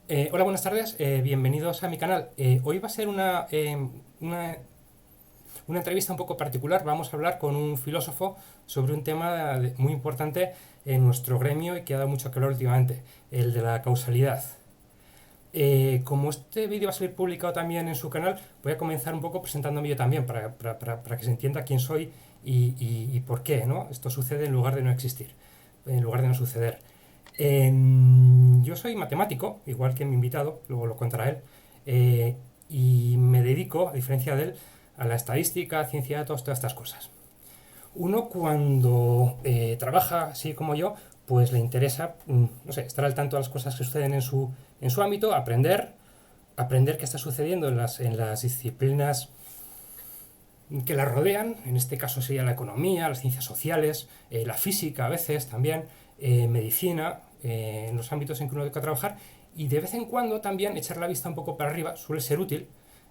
Hola, buenas tardes, bienvenidos a mi canal. Hoy va a ser una, una entrevista un poco particular. Vamos a hablar con un filósofo sobre un tema muy importante en nuestro gremio y que ha dado mucho calor últimamente, el de la causalidad. Como este vídeo va a ser publicado también en su canal, voy a comenzar un poco presentándome yo también para que se entienda quién soy y por qué, ¿no? Esto sucede en lugar de no existir, en lugar de no suceder. Yo soy matemático, igual que mi invitado, luego lo contará él, eh, y me dedico, a diferencia de él, a la estadística, ciencia de datos, todas estas cosas. Uno cuando trabaja así como yo, pues le interesa, no sé, estar al tanto de las cosas que suceden en su ámbito, aprender qué está sucediendo en las disciplinas que la rodean, en este caso sería la economía, las ciencias sociales, la física a veces también, medicina, en los ámbitos en que uno debe trabajar, y de vez en cuando también echar la vista un poco para arriba suele ser útil.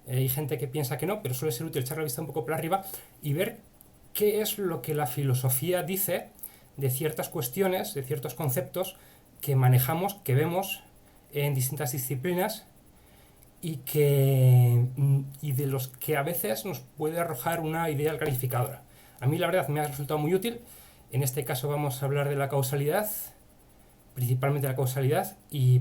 Hay gente que piensa que no, pero suele ser útil echar la vista un poco para arriba y ver qué es lo que la filosofía dice de ciertas cuestiones, de ciertos conceptos que manejamos, que vemos en distintas disciplinas y de los que a veces nos puede arrojar una idea clarificadora. A mí la verdad me ha resultado muy útil. En este caso vamos a hablar de la causalidad, principalmente la causalidad, y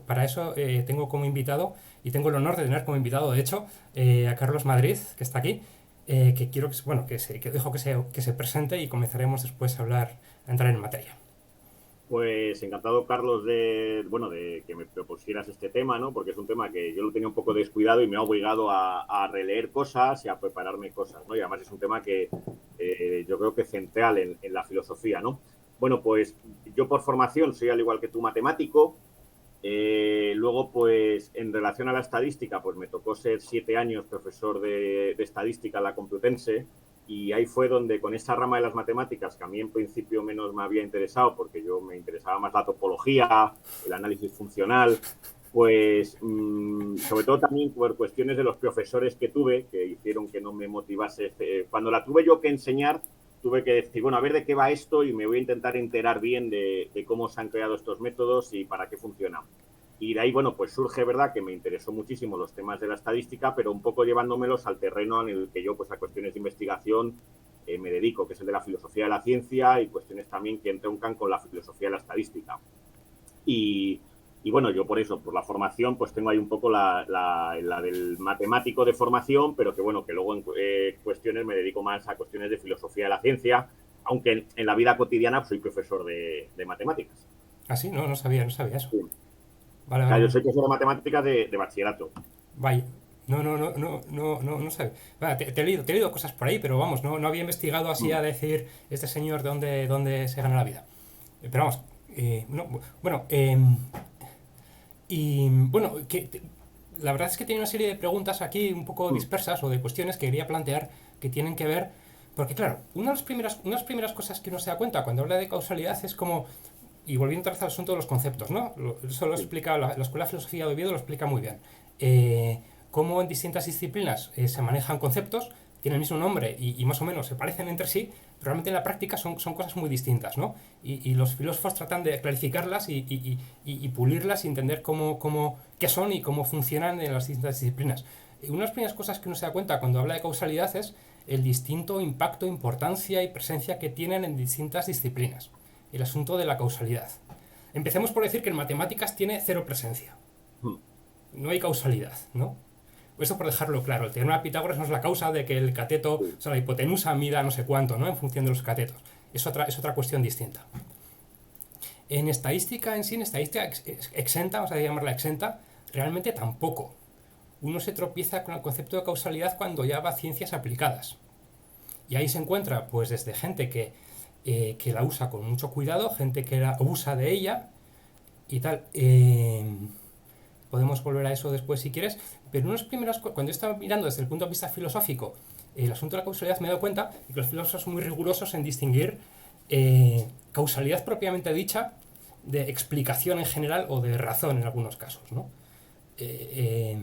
para eso tengo como invitado, y tengo el honor de tener como invitado, de hecho, a Carlos Madrid, que está aquí, que quiero que, bueno, que dejo que se presente y comenzaremos después a entrar en materia. Pues encantado, Carlos, de que me propusieras este tema, ¿no? Porque es un tema que yo lo tenía un poco descuidado y me ha obligado a releer cosas y a prepararme cosas, ¿no? Y además es un tema que yo creo que es central en la filosofía, ¿no? Bueno, pues yo por formación soy al igual que tú matemático. Luego, pues en relación a la estadística, pues me tocó ser 7 años profesor de estadística en la Complutense y ahí fue donde con esa rama de las matemáticas que a mí en principio menos me había interesado porque yo me interesaba más la topología, el análisis funcional, pues sobre todo también por cuestiones de los profesores que tuve que hicieron que no me motivase. Cuando la tuve yo que enseñar, tuve que decir, bueno, a ver de qué va esto y me voy a intentar enterar bien de cómo se han creado estos métodos y para qué funcionan. Y de ahí, bueno, pues surge, ¿verdad?, que me interesó muchísimo los temas de la estadística, pero un poco llevándomelos al terreno en el que yo, pues a cuestiones de investigación, me dedico, que es el de la filosofía de la ciencia y cuestiones también que entroncan con la filosofía de la estadística. Y, y bueno, yo por eso, por la formación, pues tengo ahí un poco la del matemático de formación, pero que bueno, que luego en cuestiones me dedico más a cuestiones de filosofía de la ciencia, aunque en la vida cotidiana soy profesor de matemáticas. Ah, sí, no, no sabía eso. Sí. Vale, O vale, sea, yo vale. soy profesor de matemáticas de bachillerato. Vaya. No sabía. Vale, te he leído cosas por ahí, pero vamos, no había investigado así Mm. a decir este señor dónde se gana la vida. Pero vamos, bueno, y bueno, la verdad es que tiene una serie de preguntas aquí un poco Mm. dispersas o de cuestiones que quería plantear que tienen que ver, porque claro, una de las primeras cosas que uno se da cuenta cuando habla de causalidad es como, y volviendo otra vez al asunto de los conceptos, ¿no? Eso lo Sí. explica la Escuela de Filosofía de Oviedo, lo explica muy bien. Cómo en distintas disciplinas se manejan conceptos, tienen el mismo nombre y más o menos se parecen entre sí, pero realmente en la práctica son cosas muy distintas, ¿no? Y los filósofos tratan de clarificarlas y pulirlas y entender qué son y cómo funcionan en las distintas disciplinas. Una de las primeras cosas que uno se da cuenta cuando habla de causalidad es el distinto impacto, importancia y presencia que tienen en distintas disciplinas. El asunto de la causalidad. Empecemos por decir que en matemáticas tiene cero presencia. Mm. No hay causalidad, ¿no? Eso por dejarlo claro. El teorema de Pitágoras no es la causa de que el cateto, Sí. o sea, la hipotenusa mida no sé cuánto, ¿no? En función de los catetos. Es otra cuestión distinta. En estadística en sí, en estadística exenta, vamos a llamarla exenta, realmente tampoco. Uno se tropieza con el concepto de causalidad cuando ya va a ciencias aplicadas. Y ahí se encuentra, pues, desde gente que la usa con mucho cuidado, gente que abusa de ella y tal. Podemos volver a eso después si quieres, pero unas primeras cuando he estado mirando desde el punto de vista filosófico el asunto de la causalidad me he dado cuenta de que los filósofos son muy rigurosos en distinguir causalidad propiamente dicha de explicación en general o de razón en algunos casos, ¿no? Eh, eh,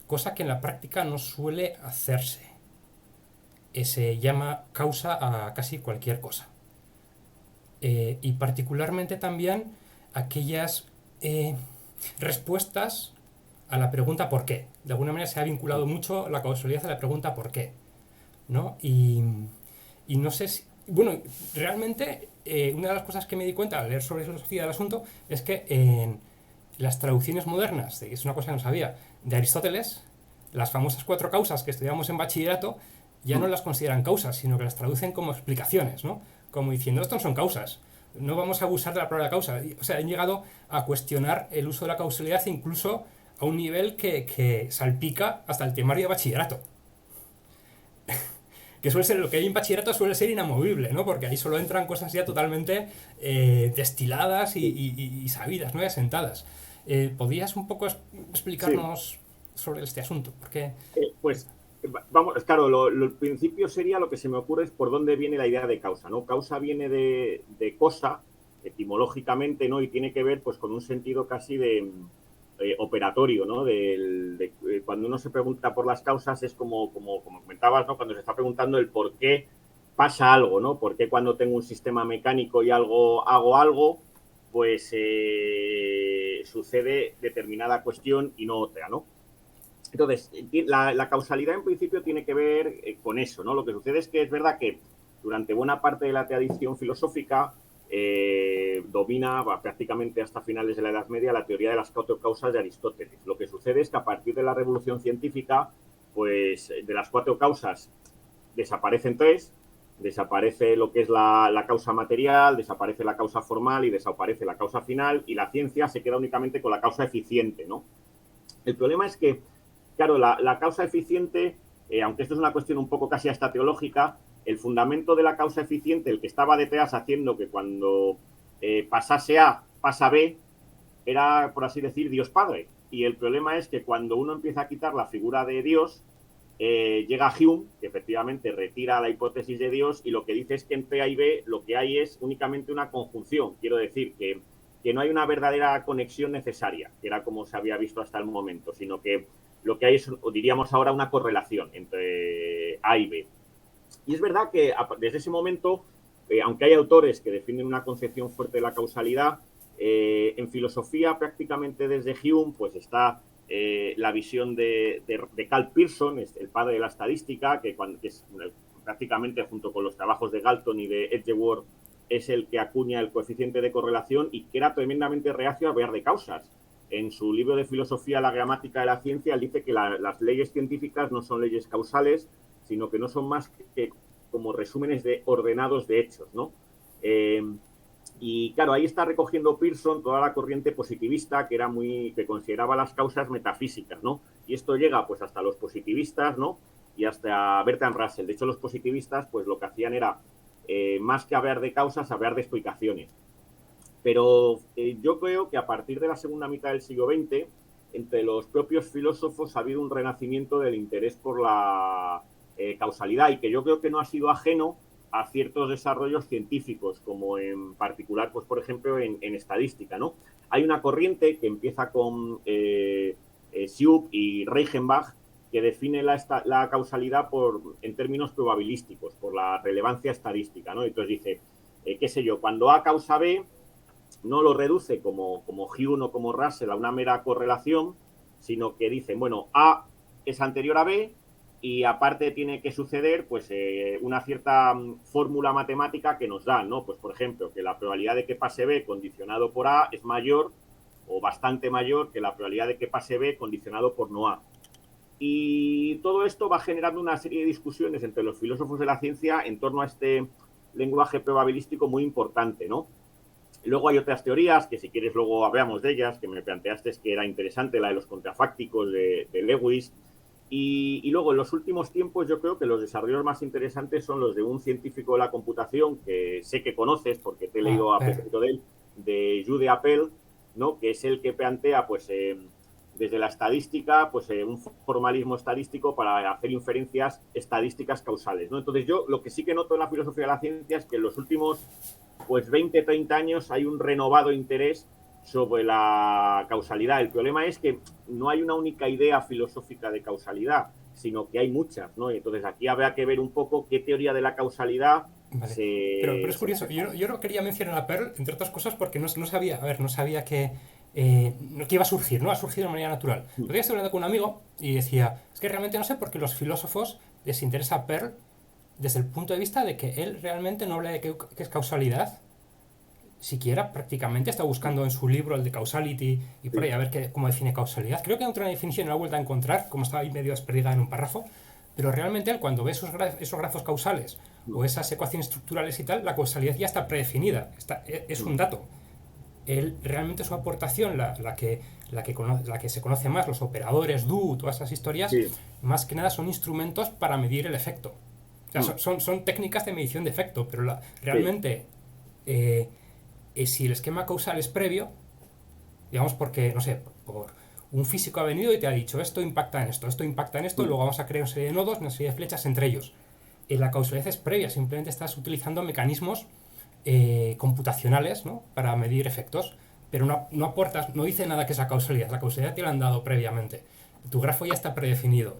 Cosa que en la práctica no suele hacerse. Se llama causa a casi cualquier cosa. Y particularmente también aquellas respuestas a la pregunta ¿por qué? De alguna manera se ha vinculado mucho la causalidad a la pregunta ¿por qué? ¿No? Y no sé si... Bueno, realmente una de las cosas que me di cuenta al leer sobre filosofía del asunto es que en las traducciones modernas, es una cosa que no sabía, de Aristóteles, las famosas 4 causas que estudiamos en bachillerato ya no las consideran causas, sino que las traducen como explicaciones, ¿no? Como diciendo, esto no son causas, no vamos a abusar de la palabra causa. O sea, han llegado a cuestionar el uso de la causalidad incluso a un nivel que salpica hasta el temario de bachillerato. Que suele ser, lo que hay en bachillerato suele ser inamovible, ¿no? Porque ahí solo entran cosas ya totalmente destiladas y sabidas, ¿no? Y asentadas. ¿Podrías un poco Sí. explicarnos sobre este asunto? Porque... Pues vamos, claro, el principio sería lo que se me ocurre es por dónde viene la idea de causa, ¿no? Causa viene de cosa, etimológicamente, ¿no? Y tiene que ver pues con un sentido casi de operatorio, ¿no? Cuando uno se pregunta por las causas es como comentabas, ¿no? Cuando se está preguntando el por qué pasa algo, ¿no? ¿Por qué cuando tengo un sistema mecánico y hago algo, pues sucede determinada cuestión y no otra, ¿no? Entonces, la causalidad en principio tiene que ver con eso, ¿no? Lo que sucede es que es verdad que durante buena parte de la tradición filosófica domina prácticamente hasta finales de la Edad Media la teoría de las 4 causas de Aristóteles. Lo que sucede es que a partir de la revolución científica, pues de las 4 causas desaparecen 3, desaparece lo que es la causa material, desaparece la causa formal y desaparece la causa final, y la ciencia se queda únicamente con la causa eficiente, ¿no? El problema es que, claro, la causa eficiente, aunque esto es una cuestión un poco casi hasta teológica, el fundamento de la causa eficiente, el que estaba detrás haciendo que cuando pasase A, pasa B, era, por así decir, Dios Padre. Y el problema es que cuando uno empieza a quitar la figura de Dios, llega Hume, que efectivamente retira la hipótesis de Dios, y lo que dice es que entre A y B lo que hay es únicamente una conjunción. Quiero decir que no hay una verdadera conexión necesaria, que era como se había visto hasta el momento, sino que lo que hay es, o diríamos ahora, una correlación entre A y B. Y es verdad que desde ese momento, aunque hay autores que defienden una concepción fuerte de la causalidad, en filosofía prácticamente desde Hume pues está la visión de Karl Pearson, el padre de la estadística, que es prácticamente junto con los trabajos de Galton y de Edgeworth es el que acuña el coeficiente de correlación y que era tremendamente reacio a hablar de causas. En su libro de filosofía, La gramática de la ciencia, él dice que las leyes científicas no son leyes causales, sino que no son más que como resúmenes de ordenados de hechos, ¿no? Y claro, ahí está recogiendo Pearson toda la corriente positivista que consideraba las causas metafísicas, ¿no? Y esto llega pues hasta los positivistas, ¿no? Y hasta Bertrand Russell. De hecho, los positivistas pues lo que hacían era más que hablar de causas, hablar de explicaciones. Pero yo creo que a partir de la segunda mitad del siglo XX, entre los propios filósofos ha habido un renacimiento del interés por la causalidad y que yo creo que no ha sido ajeno a ciertos desarrollos científicos, como en particular, pues por ejemplo, en estadística, ¿no? Hay una corriente que empieza con Siuk y Reichenbach, que define la causalidad en términos probabilísticos, por la relevancia estadística, ¿no? Entonces dice, qué sé yo, cuando A causa B, no lo reduce como Hume o como Russell a una mera correlación, sino que dicen, bueno, A es anterior a B y aparte tiene que suceder pues una cierta fórmula matemática que nos dan, ¿no? Pues por ejemplo, que la probabilidad de que pase B condicionado por A es mayor o bastante mayor que la probabilidad de que pase B condicionado por no A. Y todo esto va generando una serie de discusiones entre los filósofos de la ciencia en torno a este lenguaje probabilístico muy importante, ¿no? Luego hay otras teorías, que si quieres luego hablamos de ellas, que me planteaste que era interesante, la de los contrafácticos de Lewis. Y luego, en los últimos tiempos, yo creo que los desarrollos más interesantes son los de un científico de la computación, que sé que conoces, porque te he leído a propósito de él, de Jude Appel, ¿no? Que es el que plantea, pues, desde la estadística, pues, un formalismo estadístico para hacer inferencias estadísticas causales, ¿no? Entonces, yo lo que sí que noto en la filosofía de la ciencia es que en los últimos pues 20, 30 años hay un renovado interés sobre la causalidad. El problema es que no hay una única idea filosófica de causalidad, sino que hay muchas, ¿no? Entonces aquí habrá que ver un poco qué teoría de la causalidad Vale. Pero es curioso, yo no quería mencionar a Pearl, entre otras cosas, porque no sabía, a ver, no sabía que que iba a surgir, ¿no? Ha surgido de manera natural. El otro día estuve hablando con un amigo y decía, es que realmente no sé por qué los filósofos les interesa Pearl desde el punto de vista de que él realmente no habla de qué es causalidad, siquiera prácticamente está buscando en su libro el de Causality y por ahí a ver cómo define causalidad. Creo que hay otra definición no la he vuelto a encontrar, como estaba ahí medio desperdigada en un párrafo, pero realmente él cuando ve esos grafos causales o esas ecuaciones estructurales y tal, la causalidad ya está predefinida, es un dato. Él realmente su aportación, la que se conoce más, los operadores, do, todas esas historias, Sí. más que nada son instrumentos para medir el efecto. O sea, son técnicas de medición de efecto, pero realmente si el esquema causal es previo, digamos porque, no sé, por un físico ha venido y te ha dicho esto impacta en esto impacta en esto, luego vamos a crear una serie de nodos, una serie de flechas entre ellos. La causalidad es previa, simplemente estás utilizando mecanismos computacionales, ¿no? Para medir efectos, pero no aportas, no dice nada que es la causalidad te la han dado previamente. Tu grafo ya está predefinido.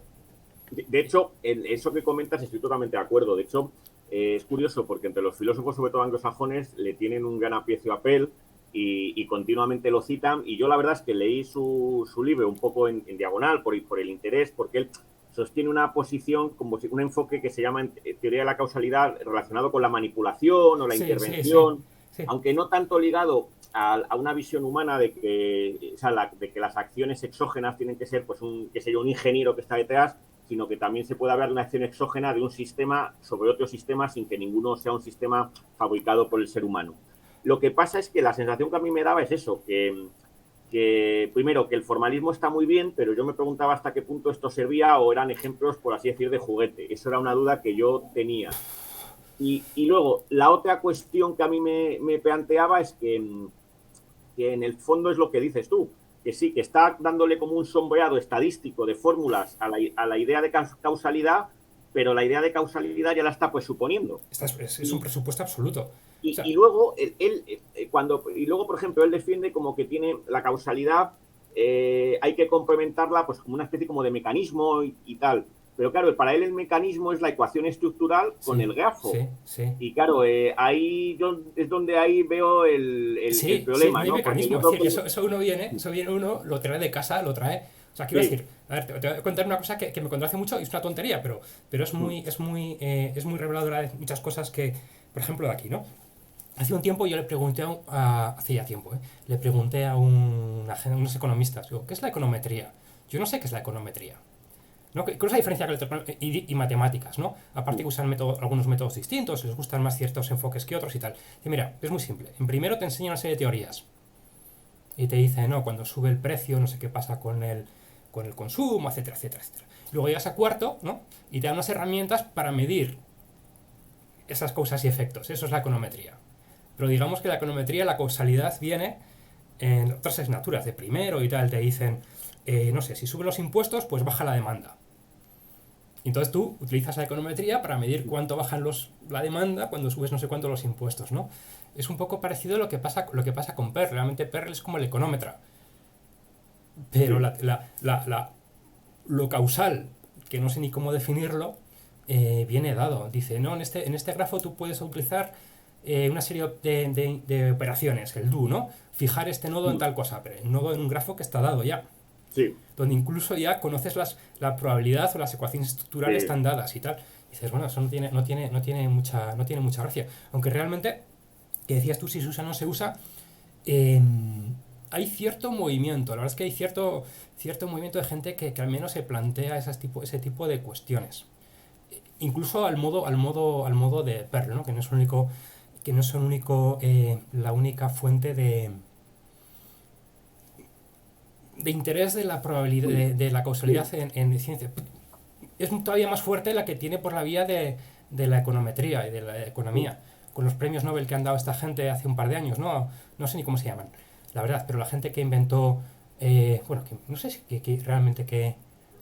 De hecho, en eso que comentas estoy totalmente de acuerdo. De hecho, es curioso porque entre los filósofos, sobre todo anglosajones, le tienen un gran aprecio a Pell y continuamente lo citan. Y yo la verdad es que leí su libro un poco en diagonal por el interés, porque él sostiene una posición, como un enfoque que se llama teoría de la causalidad relacionado con la manipulación o la intervención, sí. aunque no tanto ligado a una visión humana de que, de que las acciones exógenas tienen que ser pues un ingeniero que está detrás, sino que también se puede hablar de una acción exógena de un sistema sobre otro sistema sin que ninguno sea un sistema fabricado por el ser humano. Lo que pasa es que la sensación que a mí me daba es eso, que primero, que el formalismo está muy bien, pero yo me preguntaba hasta qué punto esto servía o eran ejemplos, por así decir, de juguete. Eso era una duda que yo tenía. Y luego, la otra cuestión que a mí me planteaba es que en el fondo es lo que dices tú, que sí, que está dándole como un sombreado estadístico de fórmulas a la idea de causalidad, pero la idea de causalidad ya la está pues suponiendo. Es un presupuesto absoluto. Y luego, luego, por ejemplo, él defiende como que tiene la causalidad, hay que complementarla pues como una especie como de mecanismo y tal. Pero claro, para él el mecanismo es la ecuación estructural con el grafo. Sí. Y claro, ahí es donde ahí veo el problema, no hay mecanismo. ¿no? Es decir, eso viene uno, lo trae de casa, lo trae. O sea, quiero decir, a ver, te voy a contar una cosa que me contó hace mucho y es una tontería, pero es muy reveladora de muchas cosas que, por ejemplo, de aquí, ¿no? Hace un tiempo yo le pregunté hace ya tiempo, le pregunté a unos economistas, digo, ¿qué es la econometría? Yo no sé qué es la econometría. ¿No? ¿Qué es la diferencia y matemáticas, ¿no? Aparte que usan algunos métodos distintos, les gustan más ciertos enfoques que otros y tal. Y mira, es muy simple. En primero te enseña una serie de teorías. Y te dice, no, cuando sube el precio, no sé qué pasa con el consumo, etcétera, etcétera, etcétera. Luego llegas a cuarto, ¿no? Y te dan unas herramientas para medir esas causas y efectos. Eso es la econometría. Pero digamos que la econometría, la causalidad viene en otras asignaturas de primero y tal. Te dicen, no sé, si suben los impuestos, pues baja la demanda. Entonces tú utilizas la econometría para medir cuánto bajan la demanda cuando subes no sé cuánto los impuestos, ¿no? Es un poco parecido a lo que pasa con Pearl. Realmente Pearl es como el económetra. Pero lo causal, que no sé ni cómo definirlo, viene dado. Dice, no, en este grafo tú puedes utilizar una serie de operaciones, el do, ¿no? Fijar este nodo en tal cosa, pero el nodo en un grafo que está dado ya. Sí. Donde incluso ya conoces la probabilidad o las ecuaciones estructurales están dadas y tal. Y dices, bueno, eso no tiene mucha gracia. Aunque realmente, que decías tú si se usa o no se usa, hay cierto movimiento. La verdad es que hay cierto movimiento de gente que al menos se plantea ese tipo de cuestiones. Incluso al modo de Pearl, ¿no? Que no es la única fuente de interés de la probabilidad de la causalidad en ciencia. Es todavía más fuerte la que tiene por la vía de la econometría y de la economía, con los premios Nobel que han dado esta gente hace un par de años, no sé ni cómo se llaman, la verdad, pero la gente que inventó, bueno, que no sé realmente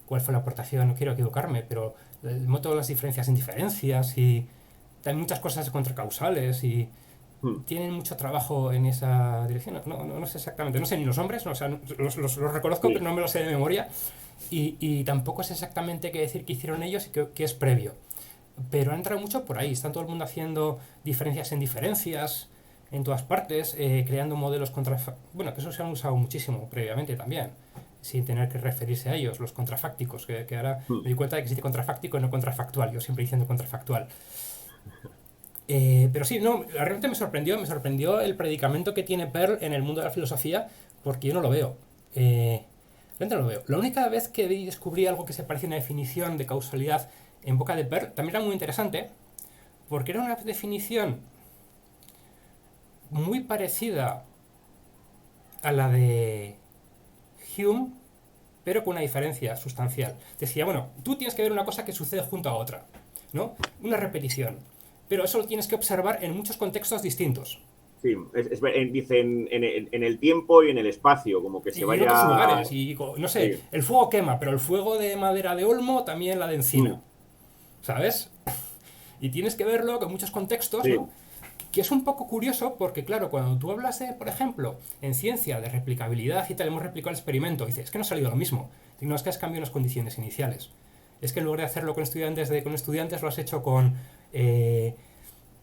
cuál fue la aportación, no quiero equivocarme, pero el método de las diferencias en diferencias y también muchas cosas contracausales y tienen mucho trabajo en esa dirección. No sé exactamente, no sé ni los nombres, o sea, los reconozco, pero no me los sé de memoria. Y tampoco sé exactamente qué decir que hicieron ellos y qué es previo. Pero ha entrado mucho por ahí. Está todo el mundo haciendo diferencias en diferencias. en todas partes, creando modelos bueno, que eso se han usado muchísimo previamente también, sin tener que referirse a ellos, los contrafácticos, que ahora me di cuenta de que existe contrafáctico y no contrafactual, yo siempre diciendo contrafactual. Pero sí, no, realmente me sorprendió el predicamento que tiene Pearl en el mundo de la filosofía, porque yo no lo veo. Realmente no lo veo. La única vez que descubrí algo que se parecía a una definición de causalidad en boca de Pearl, también era muy interesante, porque era una definición muy parecida a la de Hume, pero con una diferencia sustancial. Decía, bueno, tú tienes que ver una cosa que sucede junto a otra, ¿no? Una repetición. Pero eso lo tienes que observar en muchos contextos distintos. Sí, dice en el tiempo y en el espacio, como que se Y en otros vaya... lugares, y no sé, Sí. el fuego quema, pero el fuego de madera de olmo también la de encina, ¿sabes? Y tienes que verlo con muchos contextos, Sí, ¿no? Que es un poco curioso porque, claro, cuando tú hablas de, por ejemplo, en ciencia de replicabilidad y tal, hemos replicado el experimento, y dices, es que no ha salido lo mismo. No es que has cambiado las condiciones iniciales. Es que en lugar de hacerlo con estudiantes lo has hecho con,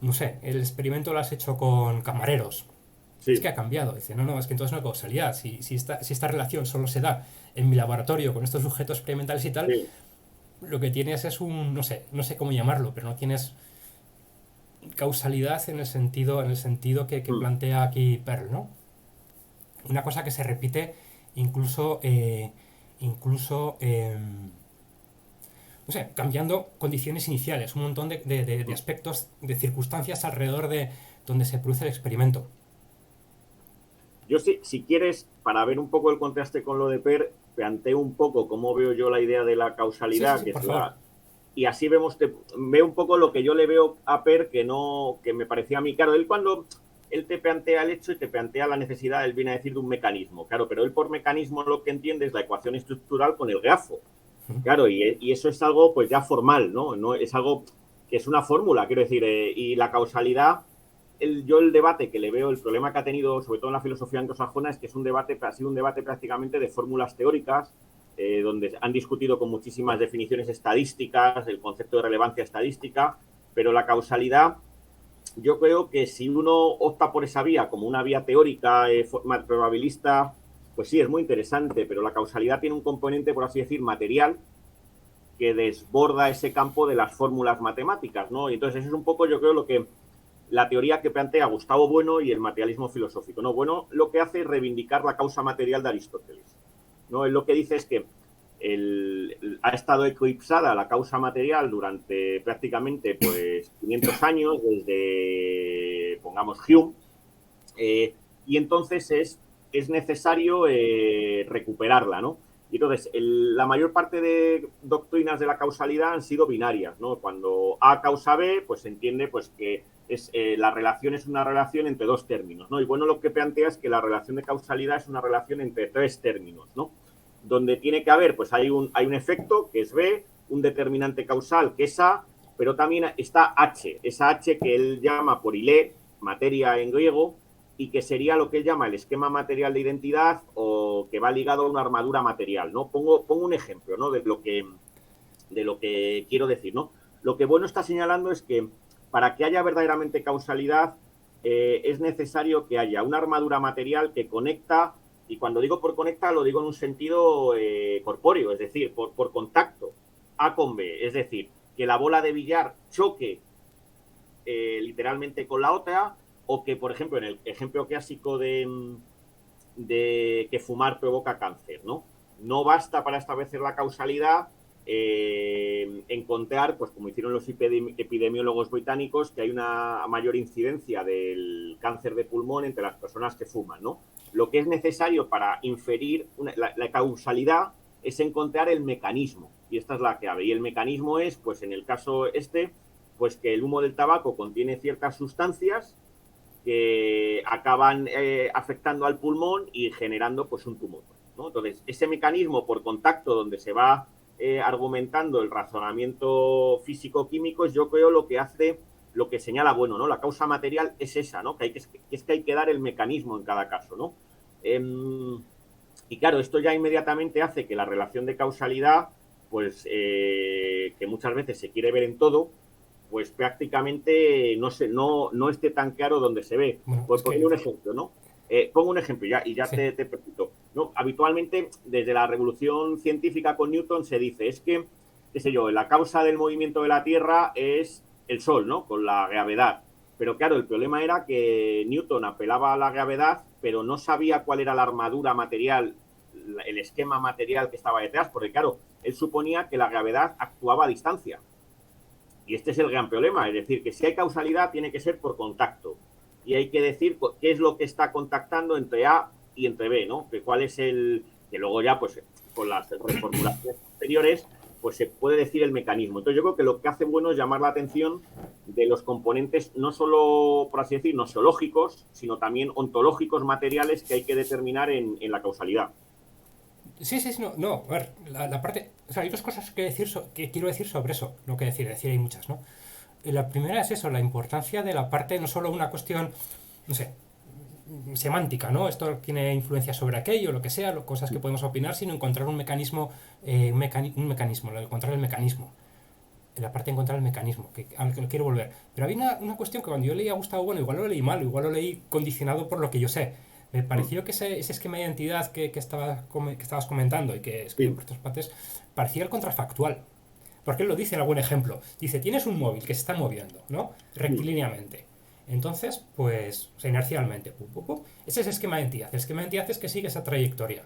no sé, el experimento lo has hecho con camareros. Es que sí, ha cambiado. Dice, no, no, es que entonces no hay causalidad. Si esta relación solo se da en mi laboratorio con estos sujetos experimentales y tal, sí. lo que tienes es un, no sé cómo llamarlo, pero no tienes causalidad en el sentido que plantea aquí Pearl, ¿no? Una cosa que se repite incluso, incluso no sé, cambiando condiciones iniciales, un montón de aspectos, de circunstancias alrededor de donde se produce el experimento. Yo sí, si quieres, para ver un poco el contraste con lo de Per, planteo un poco cómo veo yo la idea de la Sí, sí, causalidad, sí, que es por favor. la... Y así vemos, veo un poco lo que yo le veo a Per que no, que me parecía a mí, claro, él cuando él te plantea el hecho y te plantea la necesidad, él viene a decir de un mecanismo, claro, pero él por mecanismo lo que entiende es la ecuación estructural con el grafo, claro, y eso es algo pues ya formal, ¿no? No es algo que es una fórmula, quiero decir, y la causalidad yo el debate que le veo, el problema que ha tenido, sobre todo en la filosofía anglosajona, es que es un debate, ha sido un debate prácticamente de fórmulas teóricas, donde han discutido con muchísimas definiciones estadísticas, el concepto de relevancia estadística, pero la causalidad, yo creo que si uno opta por esa vía como una vía teórica, probabilista, pues sí, es muy interesante, pero la causalidad tiene un componente, por así decir, material, que desborda ese campo de las fórmulas matemáticas, ¿no? Y entonces eso es un poco, yo creo, lo que la teoría que plantea Gustavo Bueno y el materialismo filosófico. ¿No? Bueno lo que hace es reivindicar la causa material de Aristóteles. ¿No? Él lo que dice es que ha estado eclipsada la causa material durante prácticamente pues 500 años, desde, pongamos, Hume, y entonces es necesario recuperarla, ¿no? Y entonces, la mayor parte de doctrinas de la causalidad han sido binarias, ¿no? Cuando A causa B, pues se entiende pues, que la relación es una relación entre dos términos, ¿no? Y bueno, lo que plantea es que la relación de causalidad es una relación entre tres términos, ¿no? Donde tiene que haber, pues hay un efecto, que es B, un determinante causal, que es A, pero también está H, esa H que él llama por ilé, materia en griego, y que sería lo que él llama el esquema material de identidad o que va ligado a una armadura material, ¿no? Pongo un ejemplo, ¿no? De lo que quiero decir, ¿no? Lo que Bueno está señalando es que para que haya verdaderamente causalidad es necesario que haya una armadura material que conecta, y cuando digo por conecta lo digo en un sentido corpóreo, es decir, por contacto, A con B, es decir, que la bola de billar choque literalmente con la otra, o que, por ejemplo, en el ejemplo clásico de que fumar provoca cáncer, ¿no? No basta para establecer la causalidad encontrar, pues como hicieron los epidemiólogos británicos, que hay una mayor incidencia del cáncer de pulmón entre las personas que fuman, ¿no? Lo que es necesario para inferir la causalidad es encontrar el mecanismo, y esta es la clave. Y el mecanismo es, pues en el caso pues que el humo del tabaco contiene ciertas sustancias que acaban afectando al pulmón y generando pues un tumor, ¿no? Entonces, ese mecanismo por contacto donde se va argumentando el razonamiento físico-químico es, yo creo, lo que hace, lo que señala Bueno, ¿no? La causa material es esa, ¿no? Que hay que dar el mecanismo en cada caso, ¿no? Y claro, esto ya inmediatamente hace que la relación de causalidad, pues que muchas veces se quiere ver en todo, pues prácticamente no esté tan claro donde se ve. Bueno, Por poner un ejemplo, ¿no? Pongo un ejemplo y ya sí. te permito. ¿No? Habitualmente, desde la revolución científica con Newton se dice, es que, qué sé yo, la causa del movimiento de la Tierra es el Sol, ¿no? Con la gravedad. Pero claro, el problema era que Newton apelaba a la gravedad, pero no sabía cuál era la armadura material, el esquema material que estaba detrás, porque claro, él suponía que la gravedad actuaba a distancia. Y este es el gran problema, es decir, que si hay causalidad tiene que ser por contacto. Y hay que decir qué es lo que está contactando entre A y entre B, ¿no? Que cuál es el... Que luego ya, pues, con las reformulaciones posteriores, pues se puede decir el mecanismo. Entonces yo creo que lo que hace bueno es llamar la atención de los componentes, no solo, por así decir, nosiológicos, sino también ontológicos materiales que hay que determinar en la causalidad. Sí, sí, sí, no, a ver, la parte, o sea, hay dos cosas que decir que quiero decir sobre eso, lo que decir hay muchas, ¿no? La primera es eso, la importancia de la parte, no solo una cuestión, no sé, semántica, ¿no? Esto tiene influencia sobre aquello, lo que sea, cosas que podemos opinar, sino encontrar un mecanismo, encontrar el mecanismo. La parte de encontrar el mecanismo, al que quiero volver. Pero había una cuestión que cuando yo leía a Gustavo Bueno, igual lo leí mal, igual lo leí condicionado por lo que yo sé. Me pareció que ese esquema de identidad que estabas comentando y que escribió Sí. por estas partes parecía el contrafactual. Porque él lo dice en algún ejemplo. Dice, tienes un móvil que se está moviendo, ¿no? Rectilíneamente. Entonces, pues, o sea, inercialmente. Ese es el esquema de identidad. El esquema de identidad es que sigue esa trayectoria.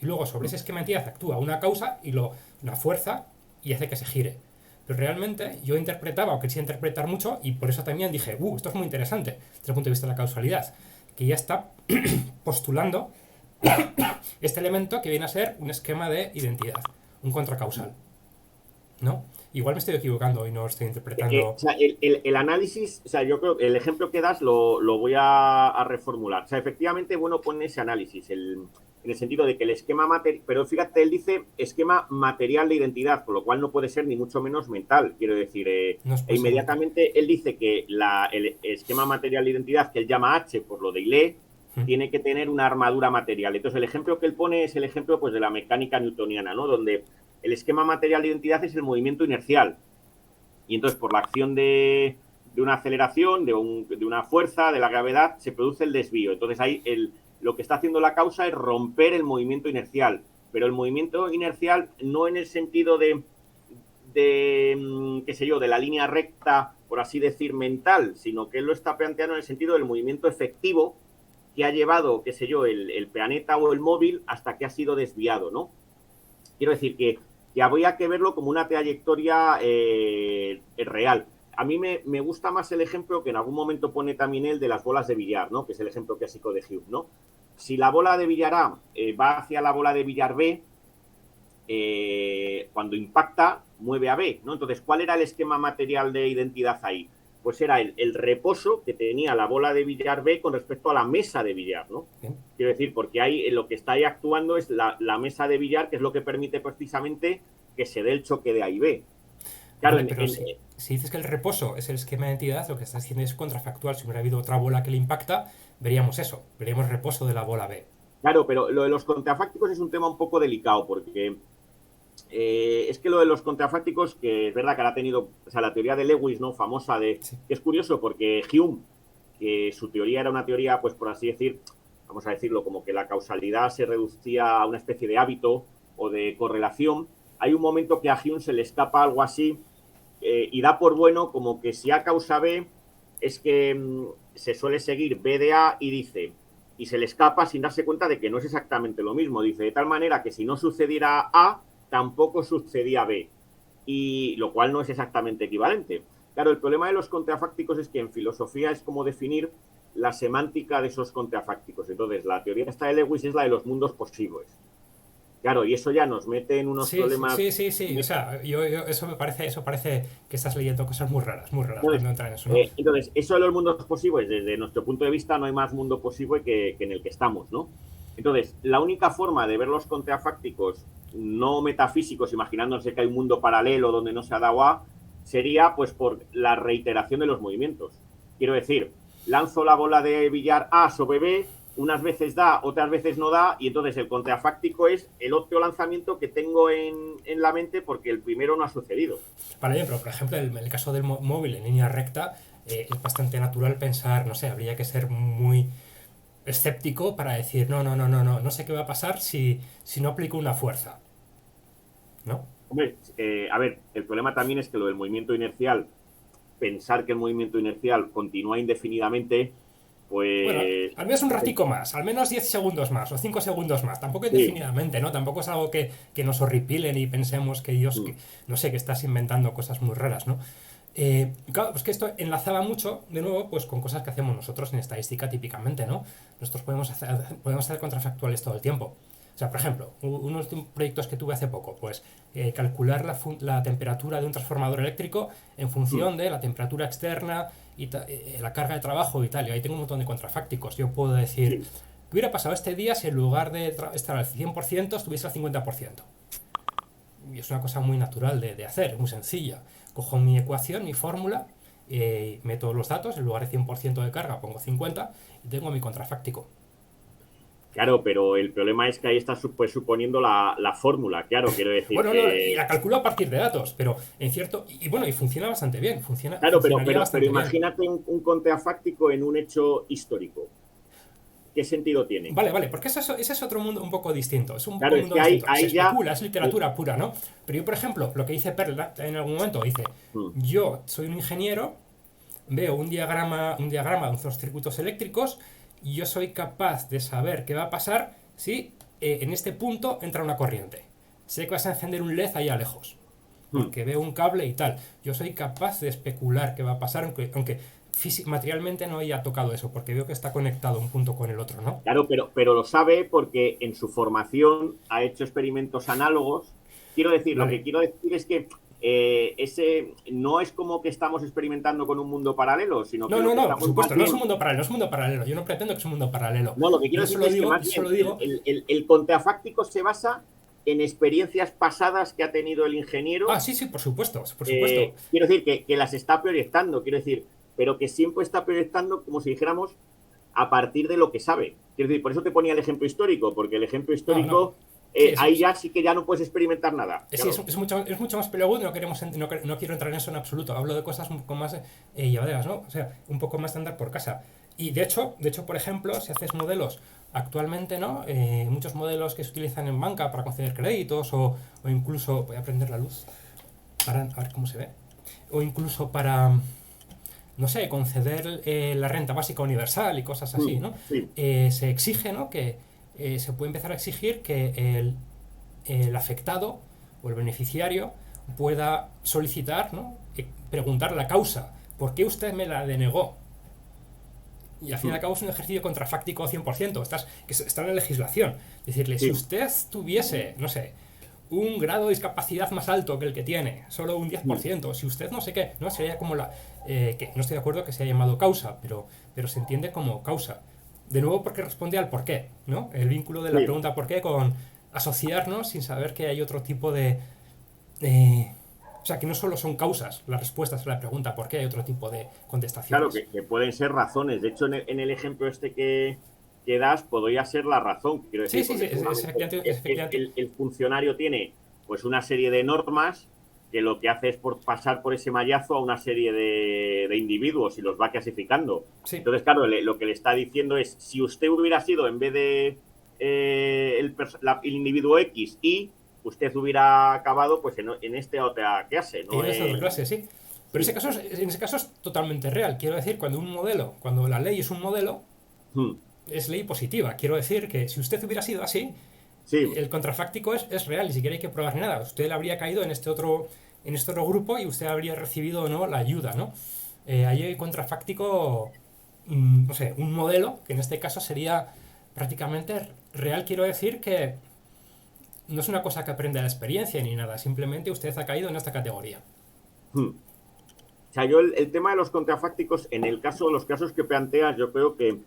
Y luego sobre ese esquema de identidad actúa una causa y una fuerza y hace que se gire. Pero realmente yo interpretaba o quería interpretar mucho y por eso también dije, esto es muy interesante desde el punto de vista de la causalidad, que ya está postulando este elemento que viene a ser un esquema de identidad, un contracausal, ¿no? Igual me estoy equivocando y no estoy O interpretando... sea, el análisis, o sea, yo creo que el ejemplo que das lo voy a reformular. O sea, efectivamente, bueno, pone ese análisis, en el sentido de que el esquema material, pero fíjate, él dice esquema material de identidad, con lo cual no puede ser ni mucho menos mental, quiero decir, No es e posible. inmediatamente él dice que el esquema material de identidad, que él llama H por lo de Ilé, tiene que tener una armadura material. Entonces, el ejemplo que él pone es el ejemplo, pues, de la mecánica newtoniana, ¿no? Donde el esquema material de identidad es el movimiento inercial. Y entonces, por la acción de una aceleración, de una fuerza, de la gravedad, se produce el desvío. Entonces, ahí lo que está haciendo la causa es romper el movimiento inercial. Pero el movimiento inercial no en el sentido qué sé yo, de la línea recta, por así decir, mental, sino que él lo está planteando en el sentido del movimiento efectivo que ha llevado, qué sé yo, el planeta o el móvil hasta que ha sido desviado, ¿no? Quiero decir que habría que verlo como una trayectoria real. A mí me gusta más el ejemplo que en algún momento pone también él de las bolas de billar, ¿no? Que es el ejemplo clásico de Hume, ¿no? Si la bola de billar A va hacia la bola de billar B, cuando impacta, mueve a B, ¿no? Entonces, ¿cuál era el esquema material de identidad ahí? Pues era el reposo que tenía la bola de billar B con respecto a la mesa de billar, ¿no? Bien. Quiero decir, porque ahí lo que está ahí actuando es la mesa de billar, que es lo que permite precisamente que se dé el choque de A y B. Claro, Vale, pero si dices que el reposo es el esquema de identidad, lo que estás diciendo es contrafactual. Si hubiera habido otra bola que le impacta, veríamos eso. Veríamos reposo de la bola B. claro, pero lo de los contrafácticos es un tema un poco delicado, porque es que lo de los contrafácticos, que es verdad que ha tenido, o sea, la teoría de Lewis, ¿no? Famosa Sí. que es curioso porque Hume, que su teoría era una teoría, pues por así decir, vamos a decirlo, como que la causalidad se reducía a una especie de hábito o de correlación, hay un momento que a Hume se le escapa algo así y da por bueno como que si A causa B es que se suele seguir B de A y dice, y se le escapa sin darse cuenta de que no es exactamente lo mismo. Dice, de tal manera que si no sucediera A, tampoco sucedía B, y lo cual no es exactamente equivalente. Claro, el problema de los contrafácticos es que en filosofía es como definir la semántica de esos contrafácticos. Entonces, la teoría esta de Lewis es la de los mundos posibles. Claro, y eso ya nos mete en unos Sí, problemas. sí, sí, sí. O sea, eso parece que estás leyendo cosas muy raras Entonces, cuando entran en eso, ¿no? eso de los mundos posibles, desde nuestro punto de vista, no hay más mundo posible que en el que estamos, ¿no? Entonces, la única forma de ver los contrafácticos no metafísicos, imaginándose que hay un mundo paralelo donde no se ha dado A, sería pues por la reiteración de los movimientos. Quiero decir, lanzo la bola de billar A sobre B unas veces da, otras veces no da, y entonces el contrafáctico es el otro lanzamiento que tengo en la mente porque el primero no ha sucedido. Vale, bien, pero por ejemplo, en el caso del móvil en línea recta, es bastante natural pensar, no sé, habría que ser muy escéptico para decir, no sé qué va a pasar si no aplico una fuerza, ¿no? Hombre, a ver, el problema también es que lo del movimiento inercial, pensar que el movimiento inercial continúa indefinidamente, Bueno, pues al menos un ratico más, al menos 10 segundos más o 5 segundos más, tampoco sí. indefinidamente, ¿no? Tampoco es algo que nos horripilen y pensemos que Dios, Mm. que, no sé, que estás inventando cosas muy raras, ¿no? Claro, pues que esto enlazaba mucho, de nuevo, pues con cosas que hacemos nosotros en estadística típicamente, ¿no? Nosotros podemos hacer contrafactuales todo el tiempo. O sea, por ejemplo, unos proyectos que tuve hace poco, pues calcular la temperatura de un transformador eléctrico en Mm. función de la temperatura externa y la carga de trabajo y tal. Y ahí tengo un montón de contrafácticos. Yo puedo decir, Sí. ¿qué hubiera pasado este día si en lugar de estar al 100% estuviese al 50%? Y es una cosa muy natural de hacer, muy sencilla. Cojo mi ecuación, mi fórmula, meto los datos, en lugar de 100% de carga pongo 50 y tengo mi contrafáctico. Claro, pero el problema es que ahí estás pues, suponiendo la fórmula, claro, quiero decir Bueno, no, y que... la calculo a partir de datos, pero en cierto. Y bueno, y funciona bastante bien, Claro, funcionaría pero bastante bien. imagínate un contrafáctico en un hecho histórico. ¿Qué sentido tiene? Vale, porque ese es otro mundo un poco distinto. Es un Claro, poco es mundo que ahí, distinto. Se ahí ya... especula, es literatura pura, ¿no? Pero yo, por ejemplo, lo que dice Perla en algún momento, dice: Mm. yo soy un ingeniero, veo un diagrama de unos circuitos eléctricos y yo soy capaz de saber qué va a pasar si en este punto entra una corriente. Sé que vas a encender un LED allá lejos, Mm. porque veo un cable y tal. Yo soy capaz de especular qué va a pasar, aunque materialmente no haya tocado eso, porque veo que está conectado un punto con el otro, ¿no? Claro, pero lo sabe porque en su formación ha hecho experimentos análogos. Quiero decir, lo que Vale. quiero decir es que ese no es como que estamos experimentando con un mundo paralelo, sino que lo que Por estamos más supuesto, no es un bien... mundo paralelo, no es un mundo paralelo. Yo no pretendo que es un mundo paralelo. No, lo que quiero Yo decirte solo es que digo, más yo solo bien digo, el contrafáctico se basa en experiencias pasadas que ha tenido el ingeniero. sí, sí, por supuesto, por supuesto. Quiero decir que las está proyectando, quiero decir, pero que siempre está proyectando como si dijéramos a partir de lo que sabe. Quiero decir, por eso te ponía el ejemplo histórico, porque el ejemplo No. histórico, Sí, ahí ya sí que ya no puedes experimentar nada. sí, Claro. es mucho más peleagudo y no quiero entrar en eso en absoluto. Hablo de cosas un poco más llevaderas, ¿no? O sea, un poco más de andar por casa. Y de hecho, por ejemplo, si haces modelos actualmente, ¿no? Muchos modelos que se utilizan en banca para conceder créditos o incluso, voy a prender la luz para a ver cómo se ve, o incluso para, no sé, conceder la renta básica universal y cosas así, ¿no? Sí, Se exige, ¿no? Que se puede empezar a exigir que el afectado o el beneficiario pueda solicitar, ¿no? Preguntar la causa. ¿Por qué usted me la denegó? Y al fin y al cabo es un ejercicio contrafáctico 100%. Está en la legislación. Decirle, si sí, usted tuviese, no sé, un grado de discapacidad más alto que el que tiene, solo un 10%, si usted no sé qué, no sería como que no estoy de acuerdo que se haya llamado causa, pero se entiende como causa. De nuevo porque responde al por qué, ¿no? El vínculo de la sí. pregunta por qué con asociarnos sin saber que hay otro tipo de. O sea, que no solo son causas las respuestas a la pregunta por qué, hay otro tipo de Claro, contestaciones. que pueden ser razones. De hecho, en el ejemplo este que das, podría ser la razón, quiero Sí, decir, sí, sí, porque es seguramente efectivamente, es efectivamente. el funcionario tiene pues una serie de normas que lo que hace es pasar por ese mallazo a una serie de individuos y los va clasificando. Sí. Entonces, claro, lo que le está diciendo es, si usted hubiera sido, en vez de el individuo X y usted hubiera acabado pues en esta otra clase, no En esa otra en... clase, sí. Pero Sí. en ese caso es totalmente real. Quiero decir, cuando la ley es un modelo, Hmm. es ley positiva. Quiero decir que si usted hubiera sido así, Sí, el contrafáctico es real y si quiere hay que probar nada. Usted habría caído en este otro grupo y usted habría recibido o no la ayuda, ¿no? Ahí hay contrafáctico, no sé, un modelo que en este caso sería prácticamente real. Quiero decir que no es una cosa que aprende a la experiencia ni nada, simplemente usted ha caído en esta categoría. hmm. O sea, yo el tema de los contrafácticos, en el caso, los casos que planteas, yo creo que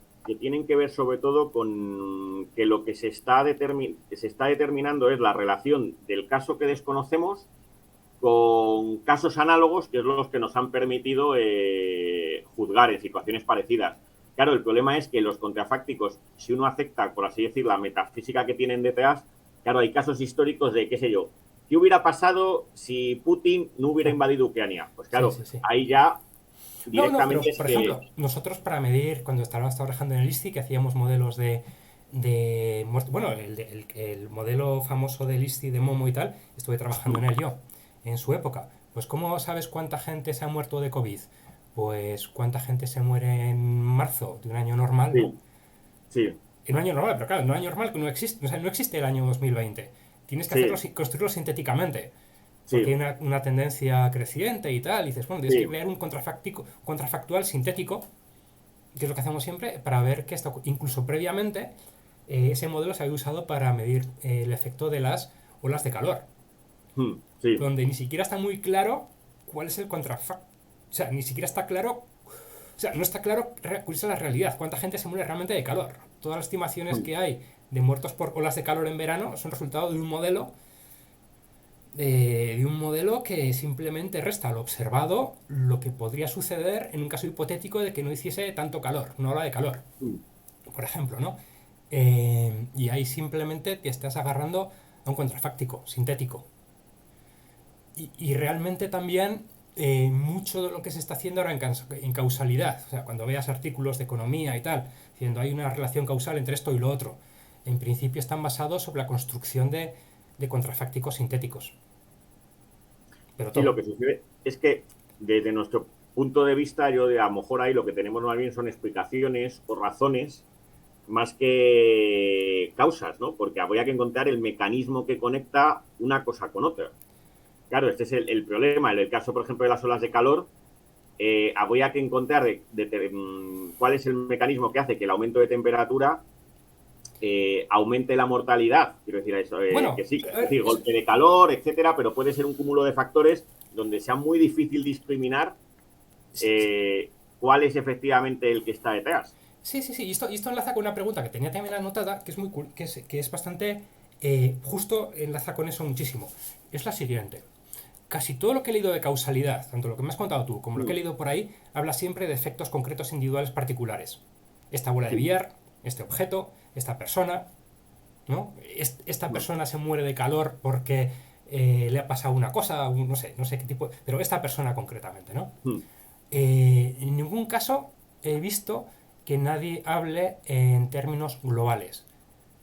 tienen que ver sobre todo con que lo que se está determinando es la relación del caso que desconocemos con casos análogos, que es los que nos han permitido juzgar en situaciones parecidas. Claro, el problema es que los contrafácticos, si uno acepta, por así decir, la metafísica que tienen detrás, claro, hay casos históricos de, qué sé yo, ¿qué hubiera pasado si Putin no hubiera invadido Ucrania? Pues Sí, claro, sí, sí. ahí ya No, no, directamente pero es por que... ejemplo, nosotros para medir, cuando estábamos trabajando en el ISTI, que hacíamos modelos de muerte, bueno, el modelo famoso del ISTI de Momo y tal, estuve trabajando en él yo, en su época. Pues ¿cómo sabes cuánta gente se ha muerto de COVID? Pues cuánta gente se muere en marzo de un año normal, ¿no? Sí, sí, En un año normal, pero claro, en un año normal que no existe, o sea, no existe el año 2020. Tienes que hacerlo, sí, construirlo sintéticamente porque hay sí, una tendencia creciente y tal, y dices, bueno, tienes que sí. crear un contrafactual sintético, que es lo que hacemos siempre, para ver que esto, incluso previamente, ese modelo se había usado para medir el efecto de las olas de calor, Sí. donde ni siquiera está muy claro cuál es el contrafactual. O sea, ni siquiera está claro, o sea, no está claro cuál es la realidad, cuánta gente se muere realmente de calor. Todas las estimaciones que hay de muertos por olas de calor en verano son resultado de un modelo que simplemente resta lo observado lo que podría suceder en un caso hipotético de que no hiciese tanto calor, una ola de calor, por ejemplo, ¿no? Y ahí simplemente te estás agarrando a un contrafáctico, sintético. Y realmente también mucho de lo que se está haciendo ahora en causalidad, o sea, cuando veas artículos de economía y tal, diciendo hay una relación causal entre esto y lo otro, en principio están basados sobre la construcción de contrafácticos sintéticos. Pero Sí, todo. lo que sucede es que desde nuestro punto de vista, yo de a lo mejor ahí lo que tenemos más bien son explicaciones o razones más que causas, ¿no? Porque habría que encontrar el mecanismo que conecta una cosa con otra. Claro, este es el problema. En el caso, por ejemplo, de las olas de calor, habría que encontrar cuál es el mecanismo que hace que el aumento de temperatura aumente la mortalidad. Quiero decir eso, Bueno, que sí, es decir, golpe de calor, etcétera, pero puede ser un cúmulo de factores donde sea muy difícil discriminar cuál es efectivamente el que está detrás. sí, sí, sí. Y esto enlaza con una pregunta que tenía también anotada, que es muy cool, que es bastante. Justo enlaza con eso muchísimo. Es la siguiente. Casi todo lo que he leído de causalidad, tanto lo que me has contado tú como lo que he Mm, leído por ahí, habla siempre de efectos concretos individuales particulares. Esta bola de sí, billar, este objeto, esta persona, ¿no? Esta mm, persona se muere de calor porque le ha pasado una cosa, no sé qué tipo, pero esta persona concretamente, ¿no? mm, En ningún caso he visto que nadie hable en términos globales.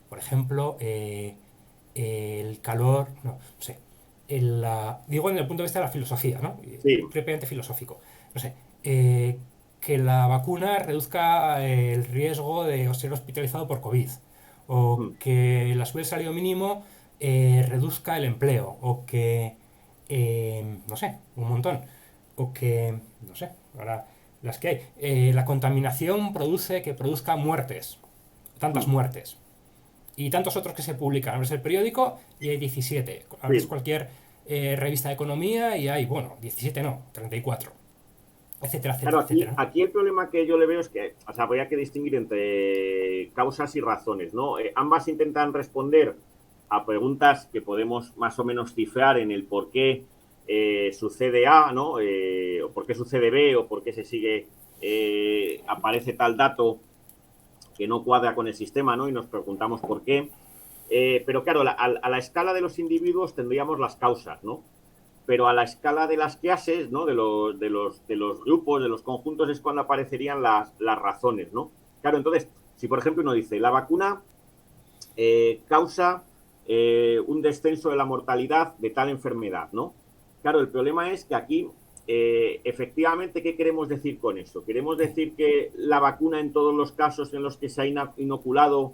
Por ejemplo, el calor, no sé, digo en el punto de vista de la filosofía, ¿no? sí, Propiamente filosófico. No sé, que la vacuna reduzca el riesgo de ser hospitalizado por COVID, o mm. que la subida del salario mínimo reduzca el empleo, o que, no sé, un montón, o que, no sé, ahora las que hay. La contaminación produzca muertes, tantas Mm, muertes. Y tantos otros que se publican. Abres el periódico y hay 17. Abres sí. cualquier revista de economía y hay, bueno, 17 no, 34. Etcétera, Claro, etcétera, aquí, etcétera. aquí el problema que yo le veo es que, o sea, habría que distinguir entre causas y razones, ¿no? Ambas intentan responder a preguntas que podemos más o menos cifrar en el por qué sucede A, ¿no? O por qué sucede B, o por qué se sigue, aparece tal dato que no cuadra con el sistema, ¿no? Y nos preguntamos por qué. Pero claro, a la escala de los individuos tendríamos las causas, ¿no? Pero a la escala de las clases, ¿no? De los grupos, de los conjuntos, es cuando aparecerían las razones, ¿no? Claro, entonces, si por ejemplo uno dice, la vacuna causa un descenso de la mortalidad de tal enfermedad, ¿no? Claro, el problema es que aquí, efectivamente, ¿qué queremos decir con eso? ¿Queremos decir que la vacuna en todos los casos en los que se ha inoculado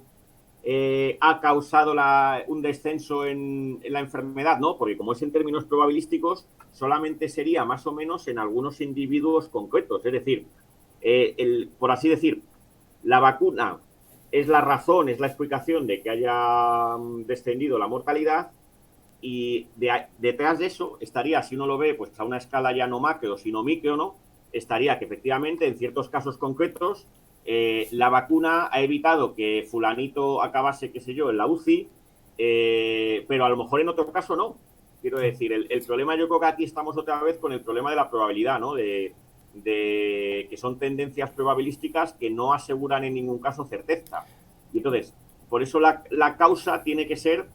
ha causado un descenso en la enfermedad? No, porque como es en términos probabilísticos, solamente sería más o menos en algunos individuos concretos. Es decir, por así decir, la vacuna es la razón, es la explicación de que haya descendido la mortalidad, y detrás de eso estaría, si uno lo ve pues a una escala ya no macro, sino micro, ¿no? Estaría que efectivamente en ciertos casos concretos la vacuna ha evitado que fulanito acabase, qué sé yo, en la UCI, pero a lo mejor en otro caso no. Quiero decir, el problema, yo creo que aquí estamos otra vez con el problema de la probabilidad, ¿no? que son tendencias probabilísticas que no aseguran en ningún caso certeza. Y entonces, por eso la causa tiene que ser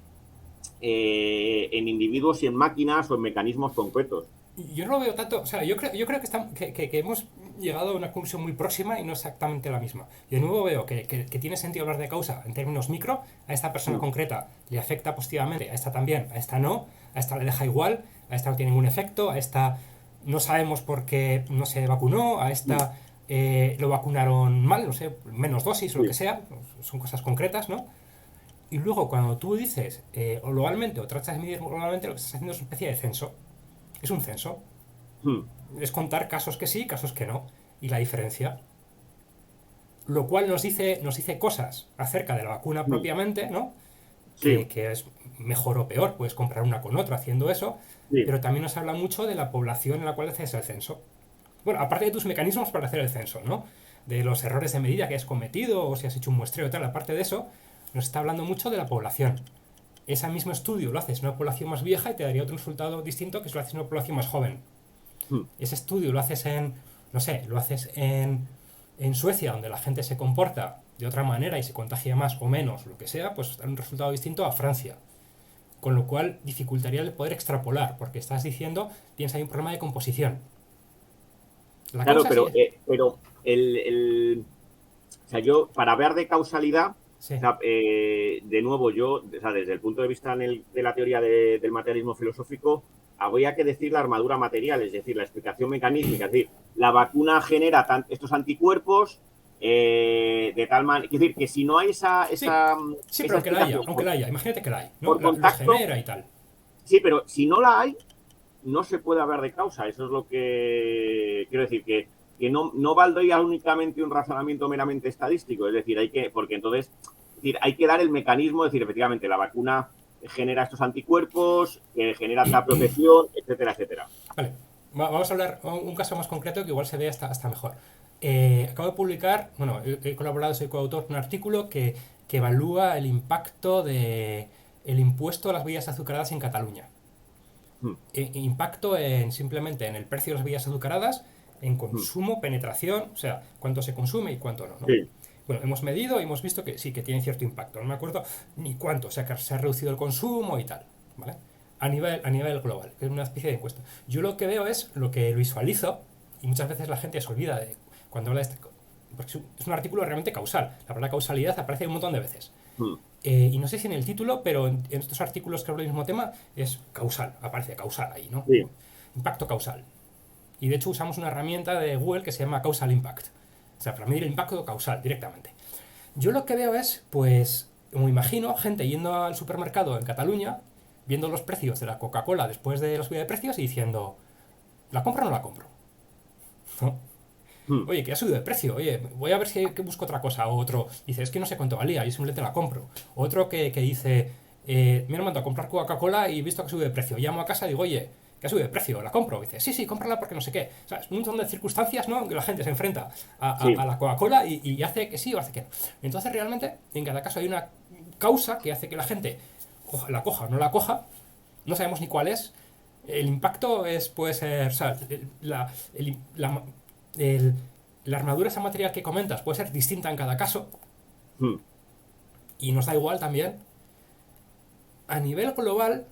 en individuos y en máquinas o en mecanismos concretos. Yo no lo veo tanto, o sea, yo creo que hemos llegado a una conclusión muy próxima y no exactamente la misma. Yo de nuevo veo que tiene sentido hablar de causa en términos micro, a esta persona concreta le afecta positivamente, a esta también, a esta no, a esta le deja igual, a esta no tiene ningún efecto, a esta no sabemos por qué no se vacunó, a esta lo vacunaron mal, no sé, menos dosis o lo que sea, son cosas concretas, ¿no? Y luego cuando tú dices globalmente o tratas de medir globalmente, lo que estás haciendo es una especie de censo. Es un censo. Es contar casos que sí, casos que no. Y la diferencia. Lo cual nos dice cosas acerca de la vacuna propiamente, ¿no? Sí, Que es mejor o peor. Puedes comprar una con otra haciendo eso. sí. Pero también nos habla mucho de la población en la cual haces el censo. Bueno, aparte de tus mecanismos para hacer el censo, ¿no? De los errores de medida que has cometido o si has hecho un muestreo y tal. Aparte de eso, nos está hablando mucho de la población. Ese mismo estudio lo haces en una población más vieja y te daría otro resultado distinto que si lo haces en una población más joven. Ese estudio lo haces no sé, lo haces en Suecia, donde la gente se comporta de otra manera y se contagia más o menos, lo que sea, pues da un resultado distinto a Francia. Con lo cual dificultaría el poder extrapolar, porque estás diciendo, tienes ahí un problema de composición. La Claro, causa sí. pero o sea, yo, para hablar de causalidad, Sí. o sea, de nuevo, yo, o sea, desde el punto de vista de la teoría del materialismo filosófico, habría que decir la armadura material, es decir, la explicación mecanísmica, es decir, la vacuna genera estos anticuerpos de tal manera, es decir, que si no hay esa, Sí, esa, sí, pero esa explicación aunque la haya, imagínate que la hay, ¿no? por Los contacto, genera y tal. sí, pero si no la hay, no se puede hablar de causa. Eso es lo que quiero decir, que no valdría únicamente un razonamiento meramente estadístico. Es decir, porque entonces, es decir, hay que dar el mecanismo, es decir, efectivamente, la vacuna genera estos anticuerpos, genera tal protección, etcétera, etcétera. Vale, vamos a hablar un caso más concreto que igual se ve hasta mejor. Acabo de publicar, bueno, he colaborado, soy coautor de un artículo que evalúa el impacto de el impuesto a las bebidas azucaradas en Cataluña. Impacto simplemente en el precio de las bebidas azucaradas, en consumo, penetración, o sea, cuánto se consume y cuánto no, ¿no? Sí, Bueno, hemos medido y hemos visto que sí, que tiene cierto impacto. No me acuerdo ni cuánto, o sea, que se ha reducido el consumo y tal, ¿vale? A nivel global, que es una especie de encuesta. Yo lo que veo es lo que visualizo, y muchas veces la gente se olvida de cuando habla de este. Porque es un artículo realmente causal. La palabra causalidad aparece un montón de veces. Y no sé si en el título, pero en estos artículos que hablan del mismo tema, es causal, aparece causal ahí, ¿no? sí. Impacto causal. Y de hecho usamos una herramienta de Google que se llama Causal Impact. O sea, para medir el impacto causal directamente. Yo lo que veo es, pues, como imagino, gente yendo al supermercado en Cataluña, viendo los precios de la Coca-Cola después de la subida de precios y diciendo, ¿la compro o no la compro? ¿No? Oye, que ha subido de precio, oye, voy a ver si que busco otra cosa. O otro dice, es que no sé cuánto valía, yo simplemente la compro. Otro que dice, me han mandado a comprar Coca-Cola y he visto que sube de precio. Llamo a casa y digo, oye, que ha subido de precio, la compro. Y dice, sí, sí, cómprala porque no sé qué. O sea, es un montón de circunstancias, ¿no? Que la gente se enfrenta a Sí. la Coca-Cola y hace que sí o hace que no. Entonces, realmente, en cada caso hay una causa que hace que la gente la coja o no la coja. No sabemos ni cuál es. El impacto puede ser, o sea, el- la armadura, esa material que comentas, puede ser distinta en cada caso y nos da igual también. A nivel global,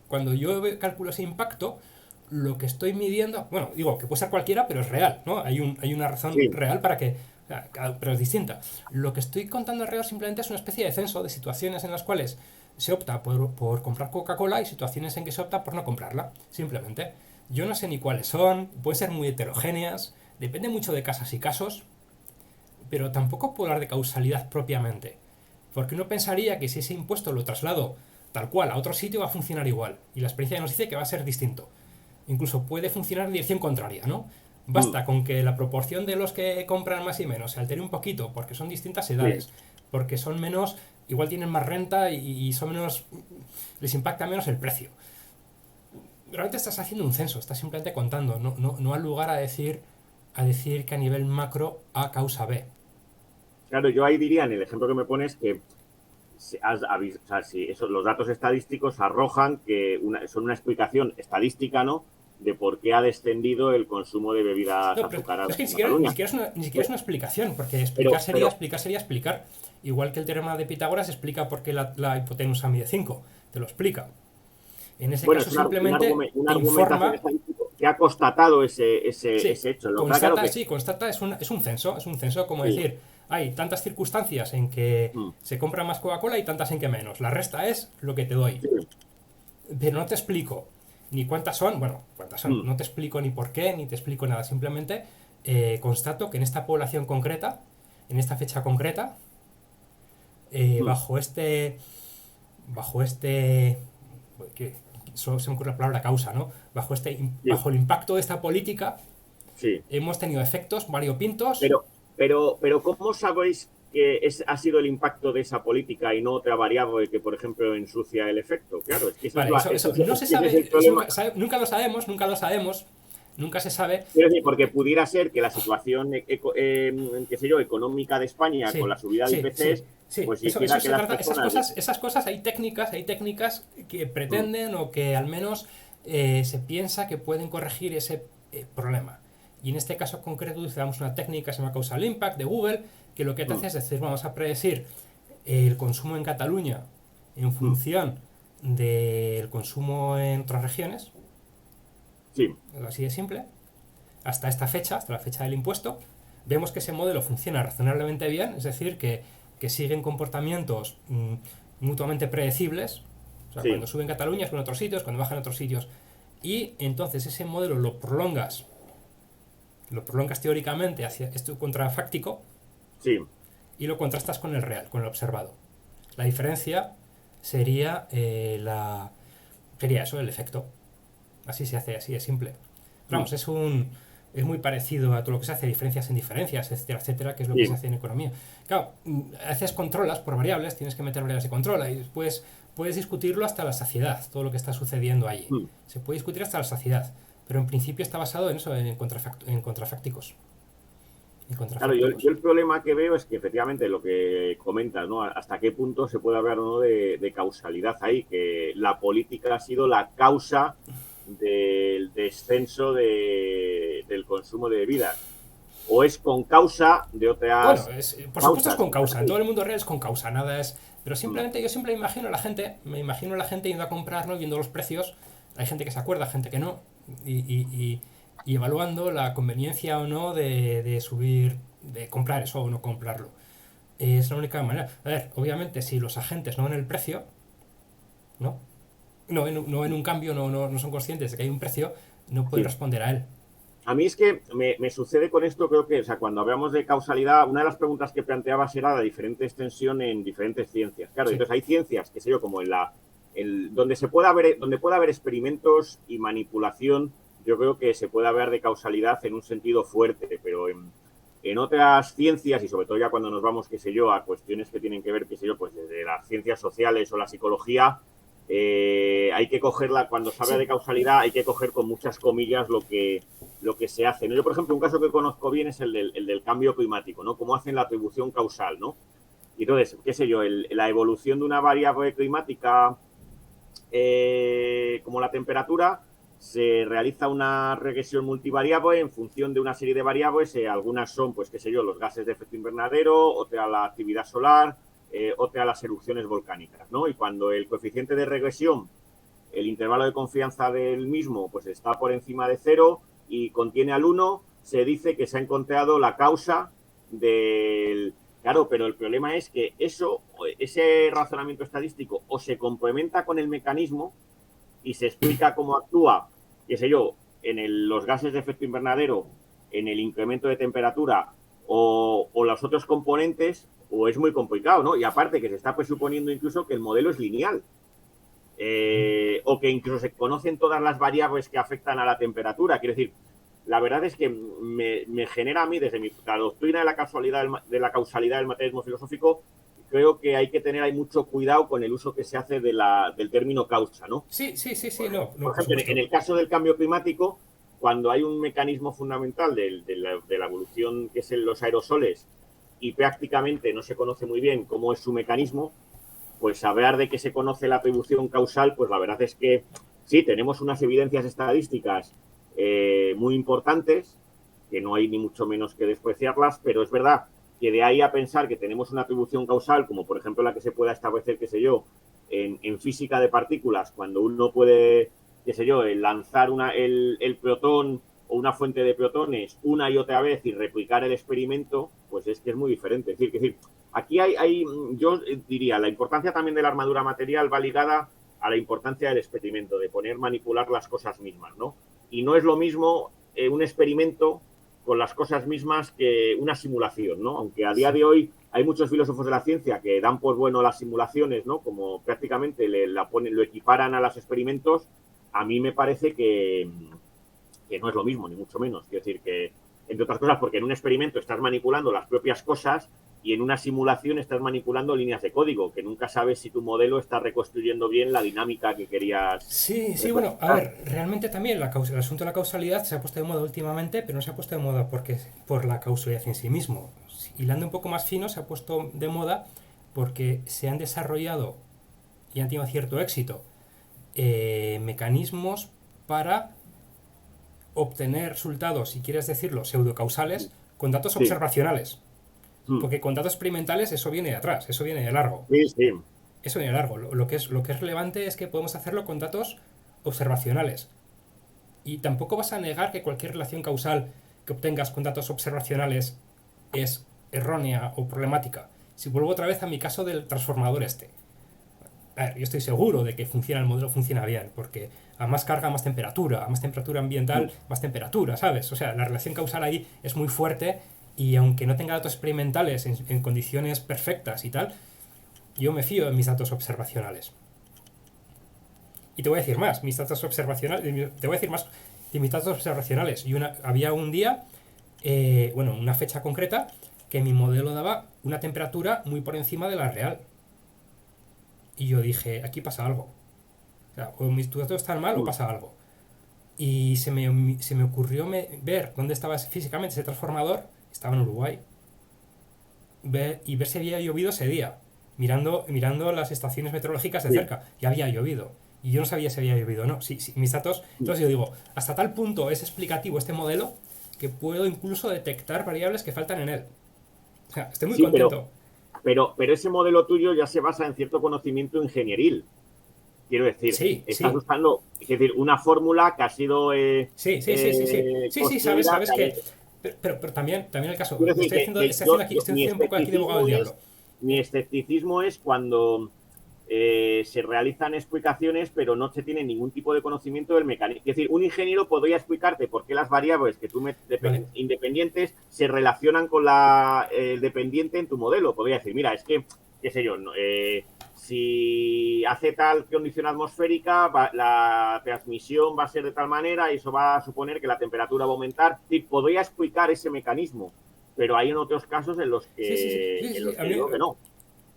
cuando yo calculo ese impacto, lo que estoy midiendo, bueno, digo que puede ser cualquiera, pero es real, ¿no? Hay una razón Sí. real para que, o sea, pero es distinta. Lo que estoy contando alrededor simplemente es una especie de censo de situaciones en las cuales se opta por comprar Coca-Cola y situaciones en que se opta por no comprarla, simplemente. Yo no sé ni cuáles son, pueden ser muy heterogéneas, depende mucho de casos y casos, pero tampoco puedo hablar de causalidad propiamente. Porque uno pensaría que si ese impuesto lo traslado tal cual a otro sitio va a funcionar igual. Y la experiencia nos dice que va a ser distinto. Incluso puede funcionar en dirección contraria, ¿no? Basta con que la proporción de los que compran más y menos se altere un poquito, porque son distintas Sí. edades, porque son menos, igual tienen más renta y son menos, les impacta menos el precio. Realmente estás haciendo un censo, estás simplemente contando, no al lugar a decir que a nivel macro A causa B. Claro, yo ahí diría en el ejemplo que me pones que o sea, si los datos estadísticos arrojan que son una explicación estadística, ¿no? de por qué ha descendido el consumo de bebidas No, pero azucaradas es que en Cataluña. ni siquiera es una explicación, porque Pero, explicar sería explicar. Igual que el teorema de Pitágoras explica por qué la hipotenusa mide 5. Te lo explica. En ese bueno, caso es simplemente una te argumentación informa. estadística que ha constatado Sí, ese hecho. Lo que claro constata, que sí, constata, es un censo. Es un censo como sí, decir, hay tantas circunstancias en que mm, se compra más Coca-Cola y tantas en que menos. La resta es lo que te doy. sí, Pero no te explico ni cuántas son, bueno, cuántas son, mm, no te explico ni por qué, ni te explico nada, simplemente constato que en esta población concreta, en esta fecha concreta, mm, bajo este, que solo se me ocurre la palabra causa, ¿no? sí, Bajo el impacto de esta política, sí. hemos tenido efectos variopintos. Pero ¿cómo sabéis que ha sido el impacto de esa política y no otra variable que, por ejemplo, ensucia el efecto? Claro, es que Vale, eso no se ese es el sabe, problema. nunca lo sabemos, nunca se sabe. Quiero decir, porque pudiera ser que la situación, qué sé yo, económica de España con Sí, la subida de sí, sí, IPCs, sí. pues Eso hiciera que se las trata. personas... Esas cosas hay técnicas que Mm, pretenden o que al menos se piensa que pueden corregir ese problema. Y en este caso concreto utilizamos una técnica que se llama Causal Impact de Google, que lo que te mm, hace es decir, vamos a predecir el consumo en Cataluña en mm, función del consumo en otras regiones, sí, así de simple, hasta esta fecha, hasta la fecha del impuesto, vemos que ese modelo funciona razonablemente bien, es decir, que siguen comportamientos mutuamente predecibles. O sea, sí, cuando sube en Cataluña es en otros sitios, cuando baja en otros sitios. Y entonces ese modelo lo prolongas teóricamente hacia esto contrafáctico sí. y lo contrastas con el real, con el observado. La diferencia sería sería eso, el efecto. Así se hace, así de simple. Pero Mm, vamos, es muy parecido a todo lo que se hace, diferencias en diferencias, etcétera, etcétera, que es lo que se sí. hace en economía. Claro, a veces controlas por variables, tienes que meter variables de controla y después puedes discutirlo hasta la saciedad, todo lo que está sucediendo allí. Mm. Se puede discutir hasta la saciedad, pero en principio está basado en eso, en contrafácticos. En Claro, contrafácticos. yo el problema que veo es que efectivamente lo que comentas, ¿no? Hasta qué punto se puede hablar o no de causalidad ahí, que la política ha sido la causa del descenso del consumo de bebidas. O es con causa de Bueno, otras por supuesto es causas. con causa, en todo el mundo real es con causa, nada es. Pero Mm, simplemente yo siempre imagino a la gente, me imagino a la gente yendo a comprar, ¿no? Viendo los precios, hay gente que se acuerda, gente que no, y evaluando la conveniencia o no de subir, de comprar eso o no comprarlo. Es la única manera. A ver, obviamente si los agentes no ven el precio, ¿no? No ven un cambio, no son conscientes de que hay un precio, no pueden sí. responder a él. A mí es que me sucede con esto, creo que, o sea, cuando hablamos de causalidad, una de las preguntas que planteabas era la diferente extensión en diferentes ciencias. Claro, Sí. entonces hay ciencias, que sé yo, como donde donde pueda haber experimentos y manipulación, yo creo que se puede hablar de causalidad en un sentido fuerte, pero en otras ciencias, y sobre todo ya cuando nos vamos, qué sé yo, a cuestiones que tienen que ver, qué sé yo, pues desde las ciencias sociales o la psicología, hay que cogerla, cuando se habla Sí. de causalidad, hay que coger con muchas comillas lo que se hace, ¿no? Yo, por ejemplo, un caso que conozco bien es el del cambio climático, ¿no? Cómo hacen la atribución causal, ¿no? Y entonces, qué sé yo, la evolución de una variable climática como la temperatura, se realiza una regresión multivariable en función de una serie de variables, algunas son, pues qué sé yo, los gases de efecto invernadero, otra la actividad solar, otra las erupciones volcánicas, ¿no? Y cuando el coeficiente de regresión, el intervalo de confianza del mismo, pues está por encima de 0 y contiene al 1, se dice que se ha encontrado la causa del... Claro, pero el problema es que ese razonamiento estadístico o se complementa con el mecanismo y se explica cómo actúa, qué sé yo, los gases de efecto invernadero, en el incremento de temperatura o los otros componentes, o es muy complicado, ¿no? Y aparte que se está presuponiendo incluso que el modelo es lineal. O que incluso se conocen todas las variables que afectan a la temperatura. Quiero decir, la verdad es que me genera a mí, desde la doctrina de la causalidad del materialismo filosófico, creo que hay que tener hay mucho cuidado con el uso que se hace del término causa, ¿no? Sí, sí, sí, sí, no, Por no, por ejemplo, en supuesto. el caso del cambio climático, cuando hay un mecanismo fundamental de la evolución que es los aerosoles y prácticamente no se conoce muy bien cómo es su mecanismo, pues hablar de que se conoce la atribución causal, pues la verdad es que sí, tenemos unas evidencias estadísticas muy importantes, que no hay ni mucho menos que despreciarlas, pero es verdad que de ahí a pensar que tenemos una atribución causal, como por ejemplo la que se pueda establecer, qué sé yo, en física de partículas, cuando uno puede, qué sé yo, lanzar el protón o una fuente de protones una y otra vez y replicar el experimento, pues es que es muy diferente. Es decir, aquí yo diría, la importancia también de la armadura material va ligada a la importancia del experimento, de manipular las cosas mismas, ¿no? Y no es lo mismo un experimento con las cosas mismas que una simulación, ¿no? Aunque a día de hoy hay muchos filósofos de la ciencia que dan por bueno las simulaciones, ¿no? Como prácticamente lo equiparan a los experimentos, a mí me parece que no es lo mismo, ni mucho menos. Quiero decir que, entre otras cosas, porque en un experimento estás manipulando las propias cosas y en una simulación estás manipulando líneas de código, que nunca sabes si tu modelo está reconstruyendo bien la dinámica que querías. Sí, bueno, a ver, realmente también el asunto de la causalidad se ha puesto de moda últimamente, pero no se ha puesto de moda por la causalidad en sí mismo. Hilando un poco más fino, se ha puesto de moda porque se han desarrollado y han tenido cierto éxito mecanismos para obtener resultados, si quieres decirlo, pseudocausales con datos observacionales. Porque con datos experimentales eso viene de atrás, eso viene de largo. Sí. Eso viene de largo. Lo que es relevante es que podemos hacerlo con datos observacionales. Y tampoco vas a negar que cualquier relación causal que obtengas con datos observacionales es errónea o problemática. Si vuelvo otra vez a mi caso del transformador este. A ver, yo estoy seguro de que el modelo funciona bien, porque a más carga, más temperatura, a más temperatura ambiental, más temperatura, ¿sabes? O sea, la relación causal ahí es muy fuerte y aunque no tenga datos experimentales en condiciones perfectas y tal, yo me fío de mis datos observacionales. Y te voy a decir más, mis datos observacionales, te voy a decir más de mis datos observacionales. Había un día, una fecha concreta, que mi modelo daba una temperatura muy por encima de la real. Y yo dije, aquí pasa algo. O sea, o mis datos están mal o pasa algo. Y se me ocurrió ver dónde estaba físicamente ese transformador. Estaba en Uruguay. Ver si había llovido ese día. Mirando las estaciones meteorológicas de cerca. Y había llovido. Y yo no sabía si había llovido o no. Sí, mis datos. Entonces yo digo, hasta tal punto es explicativo este modelo que puedo incluso detectar variables que faltan en él. O sea, estoy muy contento. Pero ese modelo tuyo ya se basa en cierto conocimiento ingenieril. Quiero decir, estás usando, es decir, una fórmula que ha sido. Sí, sabes que. Pero también el caso. Estoy haciendo un poco aquí de abogado del diablo. Mi escepticismo es cuando se realizan explicaciones, pero no se tiene ningún tipo de conocimiento del mecanismo. Es decir, un ingeniero podría explicarte por qué las variables que tú independientes se relacionan con el dependiente en tu modelo. Podría decir, mira, es que, qué sé yo, si hace tal condición atmosférica, la transmisión va a ser de tal manera y eso va a suponer que la temperatura va a aumentar. Y podría explicar ese mecanismo, pero hay en otros casos en los que, digo que no.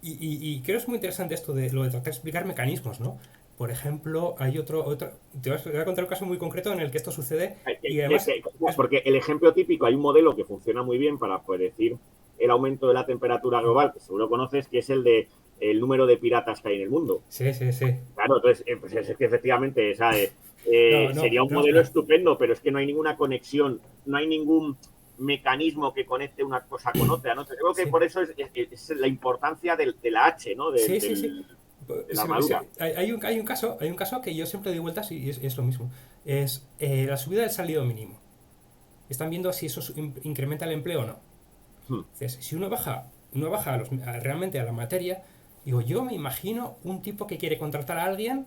Y creo que es muy interesante esto de lo de tratar de explicar mecanismos, ¿no? Por ejemplo, hay otro te voy a contar un caso muy concreto en el que esto sucede y además... Porque el ejemplo típico, hay un modelo que funciona muy bien para predecir el aumento de la temperatura global, que seguro conoces, que es el número de piratas que hay en el mundo. Sí. Claro, entonces, pues es que efectivamente, ¿sabes? Sería un modelo estupendo, pero es que no hay ninguna conexión, no hay ningún mecanismo que conecte una cosa con otra, ¿no? Creo que por eso es la importancia de la H, ¿no? De la armadura. Hay un caso que yo siempre doy vueltas y es lo mismo. Es la subida del salario mínimo. Están viendo si eso incrementa el empleo o no. Entonces, si uno baja realmente a la materia, digo, yo me imagino un tipo que quiere contratar a alguien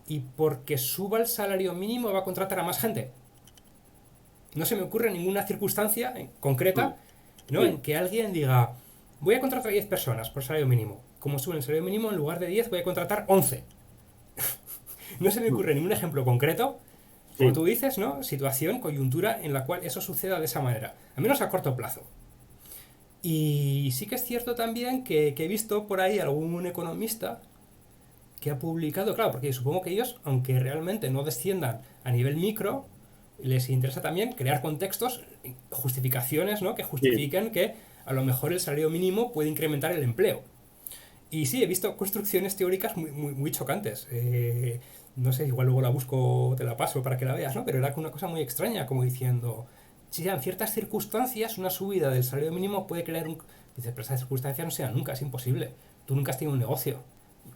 y porque suba el salario mínimo va a contratar a más gente. No se me ocurre ninguna circunstancia concreta, ¿no? En que alguien diga, voy a contratar a 10 personas por salario mínimo. Como sube el salario mínimo, en lugar de 10 voy a contratar 11. No se me ocurre ningún ejemplo concreto, como tú dices, ¿no? Situación, coyuntura en la cual eso suceda de esa manera, al menos a corto plazo. Y sí que es cierto también que he visto por ahí algún economista que ha publicado, claro, porque supongo que ellos, aunque realmente no desciendan a nivel micro, les interesa también crear contextos, justificaciones, ¿no? Que justifiquen que a lo mejor el salario mínimo puede incrementar el empleo. Y sí, he visto construcciones teóricas muy chocantes. no sé, igual luego la busco o te la paso para que la veas, ¿no? Pero era una cosa muy extraña, como diciendo, si en ciertas circunstancias una subida del salario mínimo puede crear un... Dice, pero esas circunstancias no se dan nunca, es imposible. Tú nunca has tenido un negocio.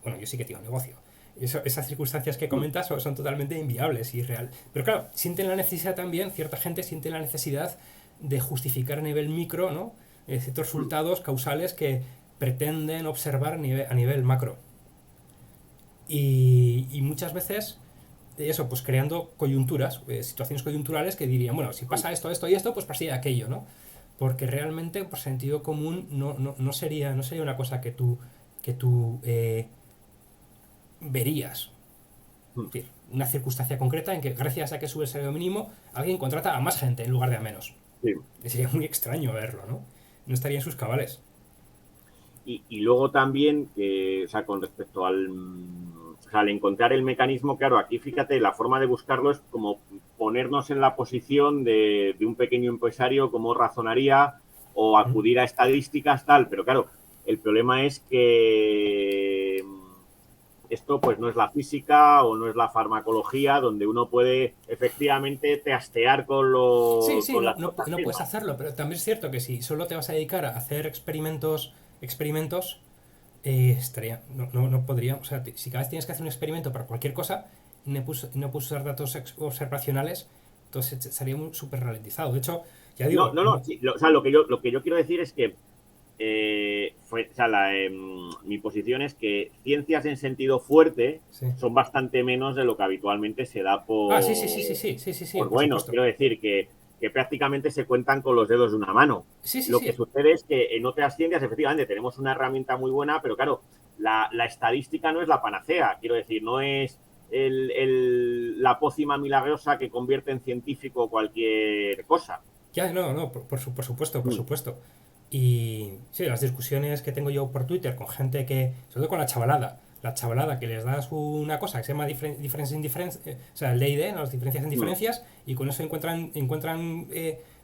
Bueno, yo sí que tengo un negocio. Esas circunstancias que comentas son totalmente inviables y real. Pero claro, sienten la necesidad también, cierta gente siente la necesidad de justificar a nivel micro, ¿no? Ciertos resultados causales que pretenden observar a nivel macro. Y muchas veces eso, pues creando coyunturas, situaciones coyunturales que dirían, bueno, si pasa esto, esto y esto, pues pasaría aquello, ¿no? Porque realmente, por sentido común, no sería una cosa que tú verías. Es decir, una circunstancia concreta en que gracias a que sube el salario mínimo, alguien contrata a más gente en lugar de a menos. Sí. Y sería muy extraño verlo, ¿no? No estaría en sus cabales. Y luego también, o sea, con respecto o sea, al encontrar el mecanismo, claro, aquí fíjate, la forma de buscarlo es como ponernos en la posición de un pequeño empresario, cómo razonaría o ¿Mm? acudir a estadísticas, tal, pero claro, el problema es que esto pues no es la física o no es la farmacología donde uno puede efectivamente trastear Sí, sí, con las cosas no puedes mismas. hacerlo, pero también es cierto que si solo te vas a dedicar a hacer experimentos, estaría, no podría, o sea, si cada vez tienes que hacer un experimento para cualquier cosa y no puedes usar datos observacionales, entonces estaría súper ralentizado. De hecho, ya No, digo, no, no, sí, o sea, lo que yo quiero decir es que o sea, mi posición es que ciencias en sentido fuerte sí. son bastante menos de lo que habitualmente se da Ah, sí, sí, sí, sí, sí, sí, sí, sí, por por buenos. supuesto. Quiero decir que prácticamente se cuentan con los dedos de una mano. Sí, sí, Lo que sí. sucede es que en otras ciencias, efectivamente, tenemos una herramienta muy buena, pero claro, la estadística no es la panacea. Quiero decir, no es la pócima milagrosa que convierte en científico cualquier cosa. Ya, no, por supuesto, por Mm, supuesto. Y sí, las discusiones que tengo yo por Twitter con gente que, sobre todo con la chavalada que les das una cosa que se llama difference in difference, o sea, el D&D, ¿no? Las diferencias en mm, diferencias, y con eso encuentran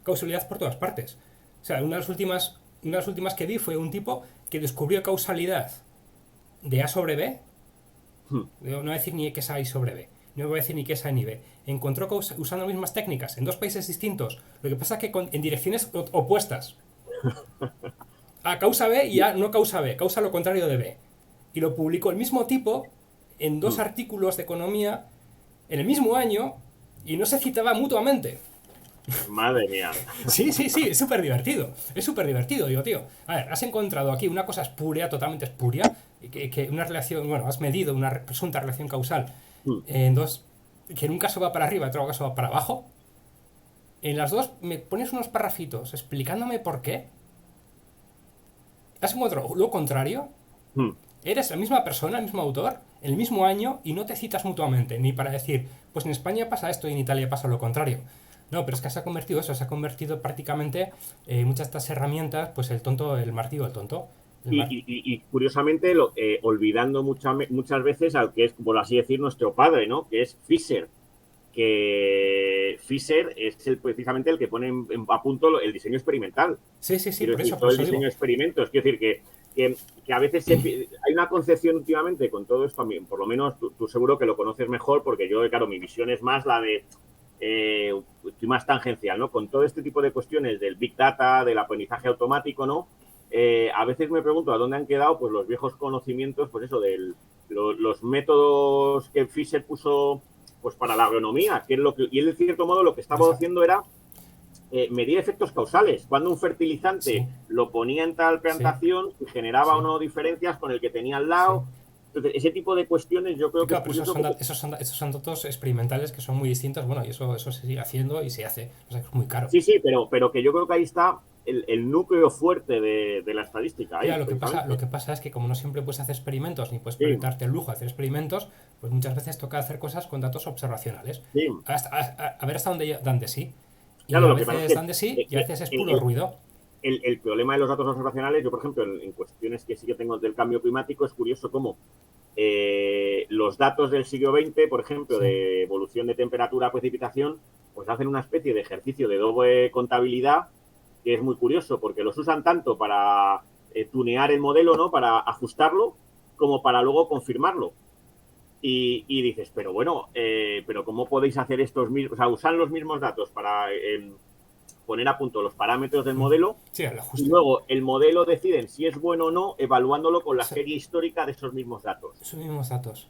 causalidad por todas partes. O sea, una de las últimas que vi fue un tipo que descubrió causalidad de A sobre B, mm. no voy a decir ni que es A y sobre B, no voy a decir ni que es A ni B, encontró usando las mismas técnicas en dos países distintos, lo que pasa es que en direcciones opuestas. A causa B y A no causa B, causa lo contrario de B. Y lo publicó el mismo tipo en dos Mm. artículos de economía en el mismo año y no se citaba mutuamente. Madre mía. Sí, sí, sí, es súper divertido. Es súper divertido, digo, tío. A ver, has encontrado aquí una cosa espuria, totalmente espuria, que una relación, bueno, has medido una presunta relación causal Mm. en dos, que en un caso va para arriba, en otro caso va para abajo. En las dos me pones unos parrafitos explicándome por qué. ¿Has encontrado lo contrario? Mm. Eres la misma persona, el mismo autor, el mismo año y no te citas mutuamente, ni para decir, pues en España pasa esto y en Italia pasa lo contrario. No, pero es que se ha convertido eso, se ha convertido prácticamente muchas de estas herramientas, pues el tonto, el martillo, el tonto. El mar... Y curiosamente, olvidando muchas veces al que es, por así decir, nuestro padre, ¿no? Que es Fisher. Que Fisher es precisamente el que pone a punto el diseño experimental. Sí, sí, sí, Quiero decir, por todo el eso diseño digo. de experimentos. Quiero decir que a veces hay una concepción últimamente con todo esto, por lo menos tú seguro que lo conoces mejor, porque yo, claro, mi visión es más la de estoy más tangencial, ¿no? Con todo este tipo de cuestiones del Big Data, del aprendizaje automático, ¿no? A veces me pregunto a dónde han quedado pues los viejos conocimientos, pues eso, los métodos que Fisher puso pues para la agronomía, que es lo que, y él de cierto modo lo que estaba Exacto. haciendo era medir efectos causales. Cuando un fertilizante Sí, lo ponía en tal sí, plantación y generaba o sí, no diferencias con el que tenía al sí. lado. Entonces, ese tipo de cuestiones yo creo Y que es claro, pero curioso que... esos son datos experimentales que son muy distintos, bueno, y eso se sigue haciendo y se hace. O sea, que es muy caro. Sí, sí, pero que yo creo que ahí está el núcleo fuerte de la estadística, Ya, ahí, lo precisamente. que pasa es que como no siempre puedes hacer experimentos ni puedes Sí, darte el lujo de hacer experimentos, pues muchas veces toca hacer cosas con datos observacionales. sí. A ver hasta dónde dan de sí. Y Claro, a lo que pasa veces es dan de que sí y a veces es puro el, ruido. el problema de los datos observacionales, yo, por ejemplo, en cuestiones que sí que tengo del cambio climático, es curioso cómo los datos del siglo XX, por ejemplo, Sí. de evolución de temperatura, precipitación, pues hacen una especie de ejercicio de doble contabilidad que es muy curioso, porque los usan tanto para tunear el modelo, ¿no? Para ajustarlo, como para luego confirmarlo. Y dices, pero bueno, pero ¿cómo podéis hacer estos mismos, o sea, usar los mismos datos para poner a punto los parámetros del modelo? Sí, el Y ajuste. luego el modelo deciden si es bueno o no, evaluándolo con la Sí, serie histórica de esos mismos datos. esos mismos datos.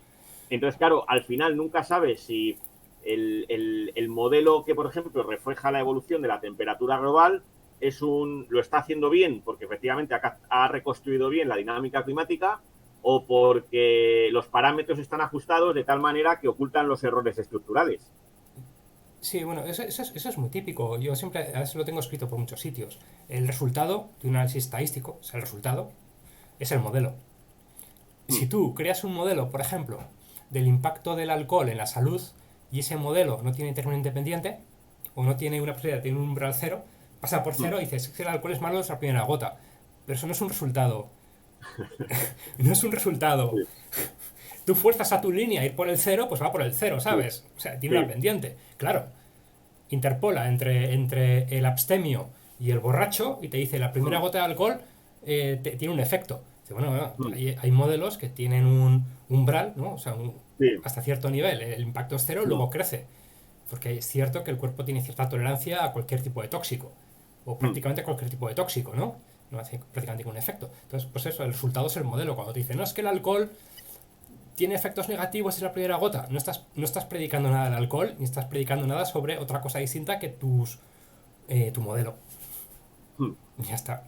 Entonces, claro, al final nunca sabes si el modelo que, por ejemplo, refleja la evolución de la temperatura global lo está haciendo bien porque efectivamente ha reconstruido bien la dinámica climática, o porque los parámetros están ajustados de tal manera que ocultan los errores estructurales. Sí, bueno, eso es muy típico. Yo siempre, a veces lo tengo escrito por muchos sitios. El resultado de un análisis estadístico, o sea, el resultado, es el modelo. Hmm. Si tú creas un modelo, por ejemplo, del impacto del alcohol en la salud, y ese modelo no tiene término independiente, o no tiene una posibilidad, tiene un umbral cero, pasa por Hmm. cero y dices que el alcohol es malo es la primera gota. Pero eso no es un resultado. No es un resultado. Sí, Tú fuerzas a tu línea a ir por el cero, pues va por el cero, sí, ¿sabes? O sea, tiene una sí. pendiente. Claro, interpola entre el abstemio y el borracho y te dice la primera Hmm. gota de alcohol tiene un efecto. Dice, bueno, bueno, Hmm. hay modelos que tienen un umbral, ¿no? O sea, Sí. hasta cierto nivel, el impacto es cero, Hmm. luego crece. Porque es cierto que el cuerpo tiene cierta tolerancia a cualquier tipo de tóxico, o Hmm. prácticamente a cualquier tipo de tóxico, ¿no? No hace prácticamente ningún efecto. Entonces, pues eso, el resultado es el modelo. Cuando te dicen, no, es que el alcohol tiene efectos negativos en la primera gota, no estás predicando nada del alcohol, ni estás predicando nada sobre otra cosa distinta que tu modelo. Hmm. Ya está.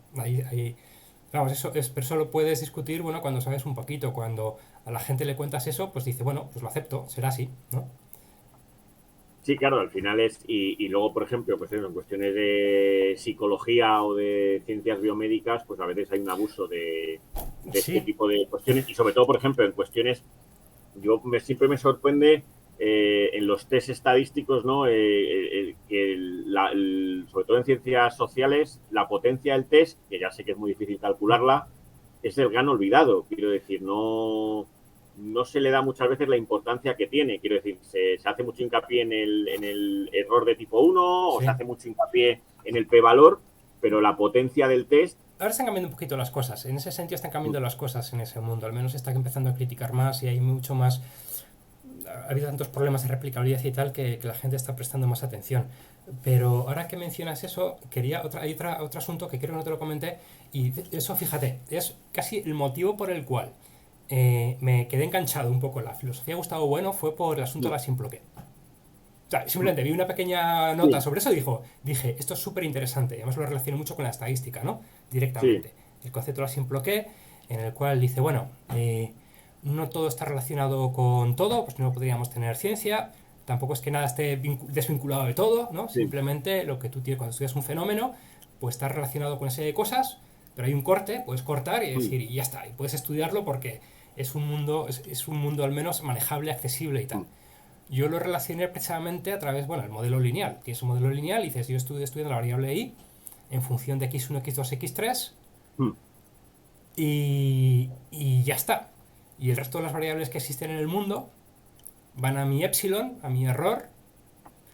Vamos, pero eso lo puedes discutir, bueno, cuando sabes un poquito. Cuando a la gente le cuentas eso, pues dice, bueno, pues lo acepto, será así, ¿no? Sí, claro, al final y luego, por ejemplo, pues eso, en cuestiones de psicología o de ciencias biomédicas, pues a veces hay un abuso de este Sí, tipo de cuestiones, y sobre todo, por ejemplo, en cuestiones, siempre me sorprende en los test estadísticos, ¿no? Que sobre todo en ciencias sociales, la potencia del test, que ya sé que es muy difícil calcularla, es el gran olvidado. Quiero decir, no se le da muchas veces la importancia que tiene. Quiero decir, se hace mucho hincapié en el error de tipo 1 o se sí. hace mucho hincapié en el p-valor, pero la potencia del test. Ahora están cambiando un poquito las cosas. En ese sentido están cambiando las cosas en ese mundo. Al menos se está empezando a criticar más y hay mucho más. Ha habido tantos problemas de replicabilidad y tal que la gente está prestando más atención. Pero ahora que mencionas eso, hay otro asunto que creo que no te lo comenté, y eso, fíjate, es casi el motivo por el cual me quedé enganchado un poco en la filosofía de Gustavo Bueno, fue por el asunto de la Simploqué. O sea, simplemente vi una pequeña nota Sí, sobre eso y dije, esto es súper interesante. Y además lo relaciono mucho con la estadística, ¿no? sí, Directamente. El concepto de la Simploqué, en el cual dice, bueno, no todo está relacionado con todo, pues no podríamos tener ciencia, tampoco es que nada esté desvinculado de todo, ¿no? sí, Simplemente lo que tú tienes cuando estudias un fenómeno, pues está relacionado con esa serie de cosas, pero hay un corte, puedes cortar y decir, y ya está, y puedes estudiarlo porque es un mundo al menos manejable, accesible y tal. Yo lo relacioné precisamente a través, bueno, el modelo lineal. Tienes un modelo lineal y dices, yo estoy estudiando la variable y en función de x1, x2, x3 y ya está. Y el resto de las variables que existen en el mundo van a mi epsilon, a mi error.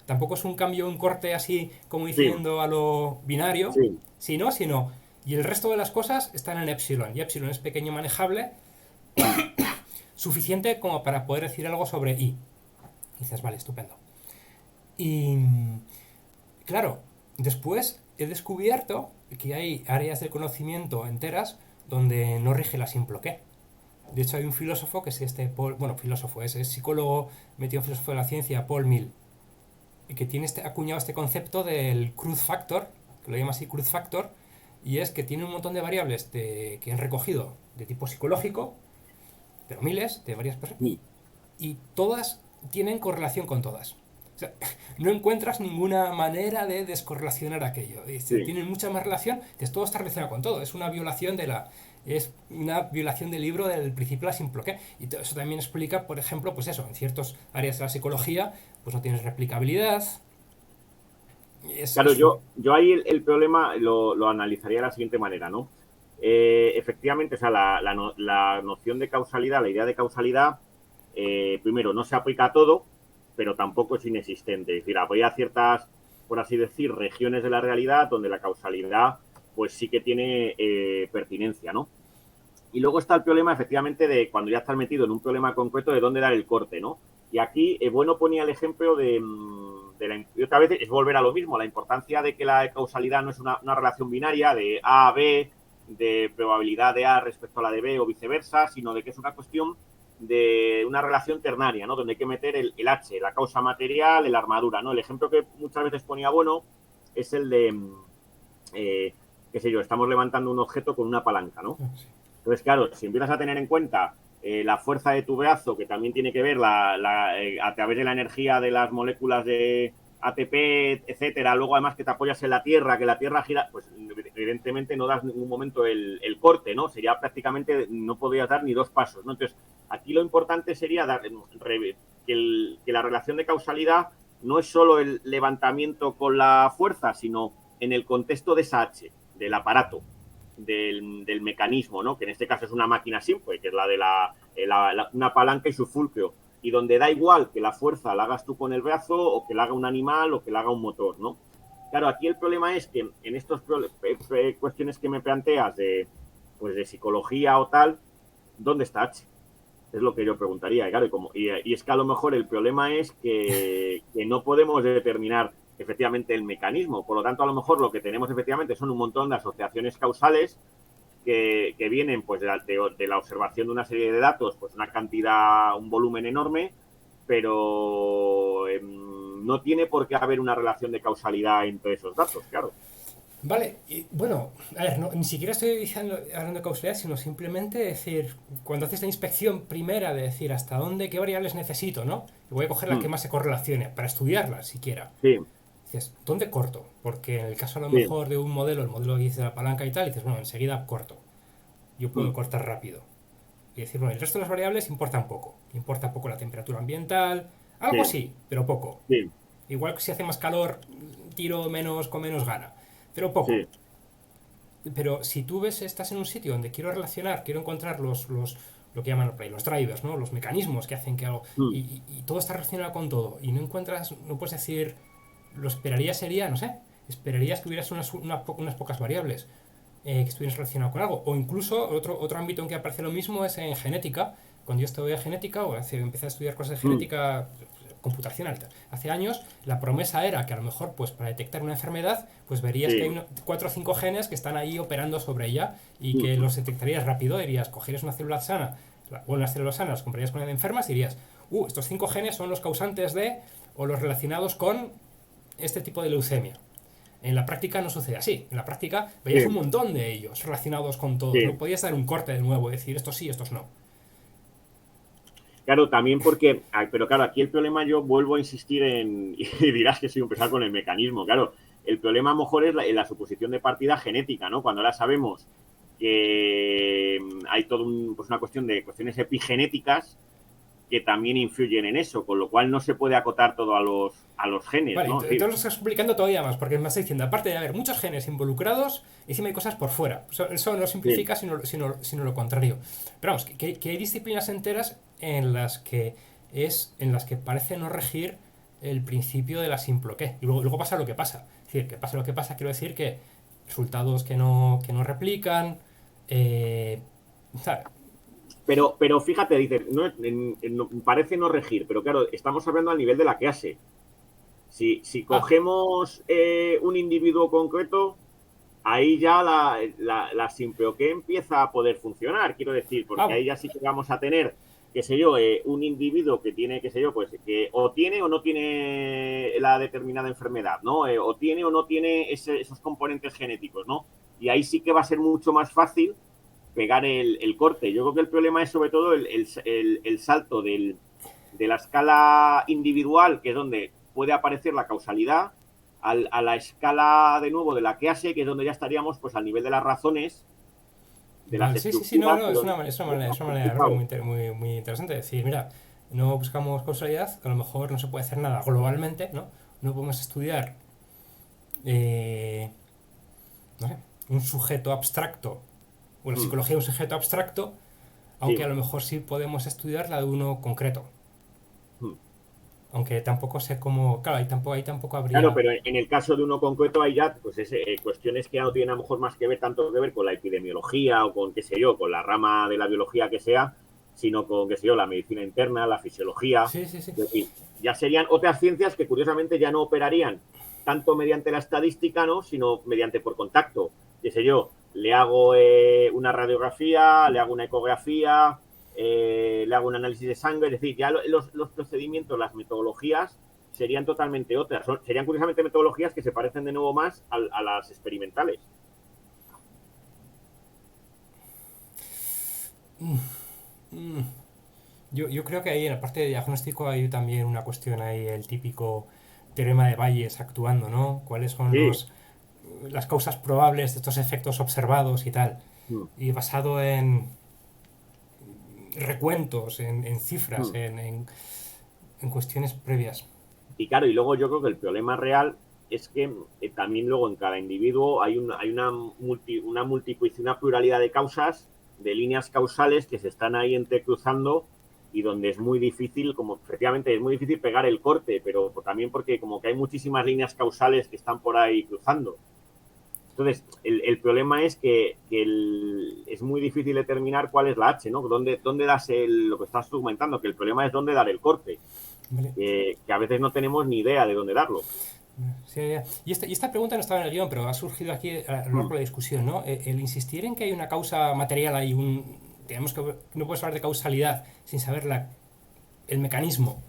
Tampoco es un cambio, un corte así como sí, diciendo a lo binario, sí. sino. Y el resto de las cosas están en epsilon. Y epsilon es pequeño, manejable, suficiente como para poder decir algo sobre y. Y dices, vale, estupendo. Y claro, después he descubierto que hay áreas del conocimiento enteras donde no rige la simploqué. De hecho, hay un filósofo que es bueno, filósofo, es psicólogo metido en filosofía de la ciencia, Paul Mill, y que acuñado este concepto del cruz factor, que lo llama así cruz factor, y es que tiene un montón de variables que han recogido de tipo psicológico, pero miles de varias personas, y todas tienen correlación con todas. O sea, no encuentras ninguna manera de descorrelacionar aquello. Sí. Tienen mucha más relación, todo está relacionado con todo. Es una violación del libro del principio de la simploqué. Y todo eso también explica, por ejemplo, pues eso, en ciertas áreas de la psicología, pues no tienes replicabilidad. Es, Claro, es yo ahí el problema lo analizaría de la siguiente manera, ¿no? Efectivamente, o sea, la noción de causalidad, la idea de causalidad, primero, no se aplica a todo, pero tampoco es inexistente. Es decir, habría ciertas, por así decir, regiones de la realidad donde la causalidad, pues sí que tiene pertinencia, ¿no? Y luego está el problema, efectivamente, de cuando ya estás metido en un problema concreto, de dónde dar el corte, ¿no? Y aquí, bueno, ponía el ejemplo y otra vez es volver a lo mismo, la importancia de que la causalidad no es una relación binaria de A a B, de probabilidad de A respecto a la de B o viceversa, sino de que es una cuestión de una relación ternaria, ¿no? Donde hay que meter el H, la causa material, la armadura, ¿no? El ejemplo que muchas veces ponía bueno es el de, qué sé yo, estamos levantando un objeto con una palanca, ¿no? Sí. Entonces, claro, si empiezas a tener en cuenta la fuerza de tu brazo, que también tiene que ver a través de la energía de las moléculas de ATP, etcétera, luego además que te apoyas en la Tierra, que la Tierra gira, pues evidentemente no das en ningún momento el corte, ¿no? Sería prácticamente, no podrías dar ni 2 pasos, ¿no? Entonces, aquí lo importante sería que la relación de causalidad no es solo el levantamiento con la fuerza, sino en el contexto de esa H, del aparato, del mecanismo, ¿no? Que en este caso es una máquina simple, que es la de una palanca y su fulcro, y donde da igual que la fuerza la hagas tú con el brazo o que la haga un animal o que la haga un motor, ¿no? Claro, aquí el problema es que en estas cuestiones que me planteas pues de psicología o tal, ¿dónde está H? Es lo que yo preguntaría. Y, claro, y es que a lo mejor el problema es que no podemos determinar efectivamente el mecanismo. Por lo tanto, a lo mejor lo que tenemos efectivamente son un montón de asociaciones causales que vienen pues de la observación de una serie de datos, pues una cantidad, un volumen enorme, pero no tiene por qué haber una relación de causalidad entre esos datos, claro. Vale, y bueno, a ver, ni siquiera estoy hablando de causalidad, sino simplemente decir, cuando haces la inspección primera de decir hasta dónde, qué variables necesito, ¿no? Y voy a coger la que más se correlacione, para estudiarlas siquiera. Sí. Dices, ¿dónde corto? Porque en el caso a lo Sí. mejor de un modelo, el modelo que dice la palanca y tal, dices, bueno, enseguida corto. Yo puedo cortar rápido. Y decir, bueno, el resto de las variables importan poco. Importa poco la temperatura ambiental, algo Sí. así, pero poco. Sí. Igual que si hace más calor, tiro menos con menos gana, pero poco. Sí. Pero si tú ves, estás en un sitio donde quiero relacionar, quiero encontrar lo que llaman los drivers, ¿no? Los mecanismos que hacen que algo. Y todo está relacionado con todo. Y no encuentras, no puedes decir, lo esperaría sería, no sé, esperarías que hubieras unas pocas variables que estuvieran relacionadas con algo. O incluso otro ámbito en que aparece lo mismo es en genética. Cuando yo estudié genética, o empecé a estudiar cosas de genética computacional hace años, la promesa era que a lo mejor pues para detectar una enfermedad pues verías que hay 4 o 5 genes que están ahí operando sobre ella y que los detectarías rápido. Dirías, cogerías una célula sana o unas células sanas, las compararías con las enfermas y dirías, estos 5 genes son los causantes de o los relacionados con este tipo de leucemia. En la práctica no sucede así. En la práctica veías un montón de ellos relacionados con todos. No podías dar un corte de nuevo y decir estos sí, estos no. Claro, también porque, pero claro, aquí el problema yo vuelvo a insistir y dirás que soy un pesado con el mecanismo, claro, el problema a lo mejor es la suposición de partida genética, ¿no? Cuando ahora sabemos que hay toda una cuestión de cuestiones epigenéticas que también influyen en eso, con lo cual no se puede acotar todo a los genes, vale, ¿no? entonces lo estás explicando todavía más, porque me estás diciendo, aparte de haber muchos genes involucrados, encima hay cosas por fuera. Eso no simplifica, sino lo contrario. Pero vamos, que hay disciplinas enteras en las que parece no regir el principio de la simploqué. Y luego pasa lo que pasa. Es decir, que pasa lo que pasa, quiero decir que resultados que no replican. ¿Sabes? Pero fíjate, dice, parece no regir, pero claro, estamos hablando al nivel de la clase. Si cogemos un individuo concreto, ahí ya la simploqué empieza a poder funcionar, quiero decir, porque ahí ya sí que vamos a tener, qué sé yo, un individuo que tiene, qué sé yo, pues que o tiene o no tiene la determinada enfermedad, ¿no? O tiene o no tiene esos componentes genéticos, ¿no? Y ahí sí que va a ser mucho más fácil pegar el corte. Yo creo que el problema es sobre todo el salto de la escala individual, que es donde puede aparecer la causalidad, a la escala de nuevo de la clase, que es donde ya estaríamos pues al nivel de las razones, de las estructuras. Sí, no, es una manera de verlo muy interesante. Es decir, mira, no buscamos causalidad, a lo mejor no se puede hacer nada globalmente, ¿no? No podemos estudiar no sé, un sujeto abstracto, o la psicología de un sujeto abstracto, aunque a lo mejor sí podemos estudiar la de uno concreto. Aunque tampoco sé cómo, claro, ahí tampoco Claro, habría... pero en el caso de uno concreto hay ya pues cuestiones que ya no tienen a lo mejor más que ver, tanto que ver con la epidemiología o con, qué sé yo, con la rama de la biología que sea, sino con, qué sé yo, la medicina interna, la fisiología. Sí, sí, sí. Es decir, ya serían otras ciencias que curiosamente ya no operarían tanto mediante la estadística, ¿no? Sino mediante por contacto. Qué sé yo, le hago una radiografía, le hago una ecografía, le hago un análisis de sangre, es decir, ya los procedimientos, las metodologías serían totalmente otras. Serían curiosamente metodologías que se parecen de nuevo más a las experimentales. Mm, yo creo que ahí en la parte de diagnóstico hay también una cuestión ahí, el típico teorema de Bayes actuando, ¿no? ¿Cuáles son Sí. las causas probables de estos efectos observados y tal? Mm, Y basado en recuentos, en cifras, mm. en cuestiones previas. Y claro, y luego yo creo que el problema real es que también luego en cada individuo hay una pluralidad de causas, de líneas causales que se están ahí entrecruzando y donde es muy difícil, como efectivamente es muy difícil pegar el corte, pero también porque como que hay muchísimas líneas causales que están por ahí cruzando. Entonces, el problema es que es muy difícil determinar cuál es la H, ¿no? ¿Dónde das lo que estás comentando? Que el problema es dónde dar el corte, ¿Vale? que a veces no tenemos ni idea de dónde darlo. Sí, ya. Y esta pregunta no estaba en el guión, pero ha surgido aquí a lo largo Mm, de la discusión, ¿no? El insistir en que hay una causa material, hay un... Digamos que no puedes hablar de causalidad sin saber el mecanismo.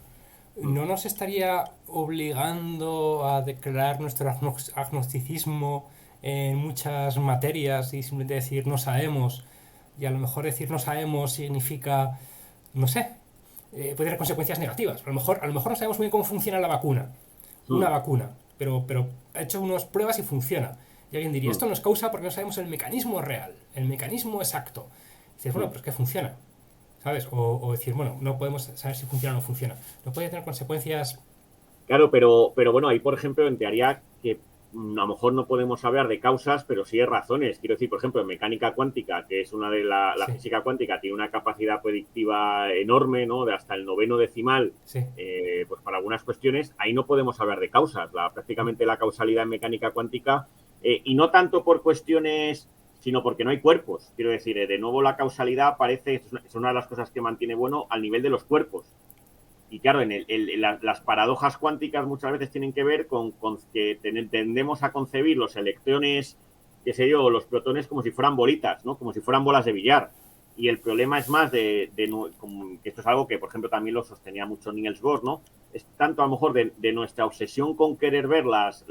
mm. ¿No nos estaría obligando a declarar nuestro agnosticismo en muchas materias y simplemente decir no sabemos? Y a lo mejor decir no sabemos significa, no sé, puede tener consecuencias negativas. A lo mejor no sabemos muy bien cómo funciona la vacuna, una Mm, vacuna, pero ha hecho unas pruebas y funciona. Y alguien diría, mm, esto nos causa porque no sabemos el mecanismo real, el mecanismo exacto. Y dices, bueno, mm. pero es que funciona, ¿sabes? O decir, bueno, no podemos saber si funciona o no funciona. No puede tener consecuencias... Claro, pero bueno, ahí por ejemplo, en teoría que a lo mejor no podemos hablar de causas, pero sí de razones. Quiero decir, por ejemplo, en mecánica cuántica, que es una de la Sí, física cuántica, tiene una capacidad predictiva enorme, ¿no? De hasta el noveno decimal, sí. pues para algunas cuestiones, ahí no podemos hablar de causas. Prácticamente la causalidad en mecánica cuántica, y no tanto por cuestiones, sino porque no hay cuerpos. Quiero decir, de nuevo la causalidad parece, es una de las cosas que mantiene bueno al nivel de los cuerpos. Y claro, las paradojas cuánticas muchas veces tienen que ver con que tendemos a concebir los electrones, qué sé yo, los protones como si fueran bolitas, ¿no? Como si fueran bolas de billar. Y el problema es más que esto es algo que, por ejemplo, también lo sostenía mucho Niels Bohr, ¿no? Es tanto a lo mejor de nuestra obsesión con querer ver las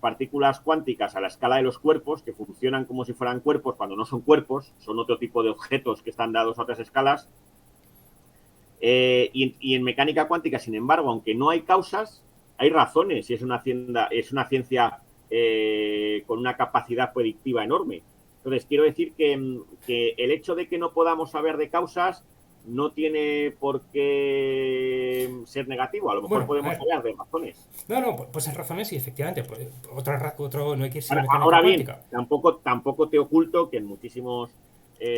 partículas cuánticas a la escala de los cuerpos, que funcionan como si fueran cuerpos cuando no son cuerpos, son otro tipo de objetos que están dados a otras escalas, y en mecánica cuántica, sin embargo, aunque no hay causas, hay razones y es una ciencia con una capacidad predictiva enorme. Entonces, quiero decir que el hecho de que no podamos saber de causas no tiene por qué ser negativo. A lo mejor Bueno, a podemos ver. hablar de razones. No, no, pues hay razones y efectivamente, pues, no hay que irse a la mecánica Ahora bien, cuántica. tampoco te oculto que en muchísimos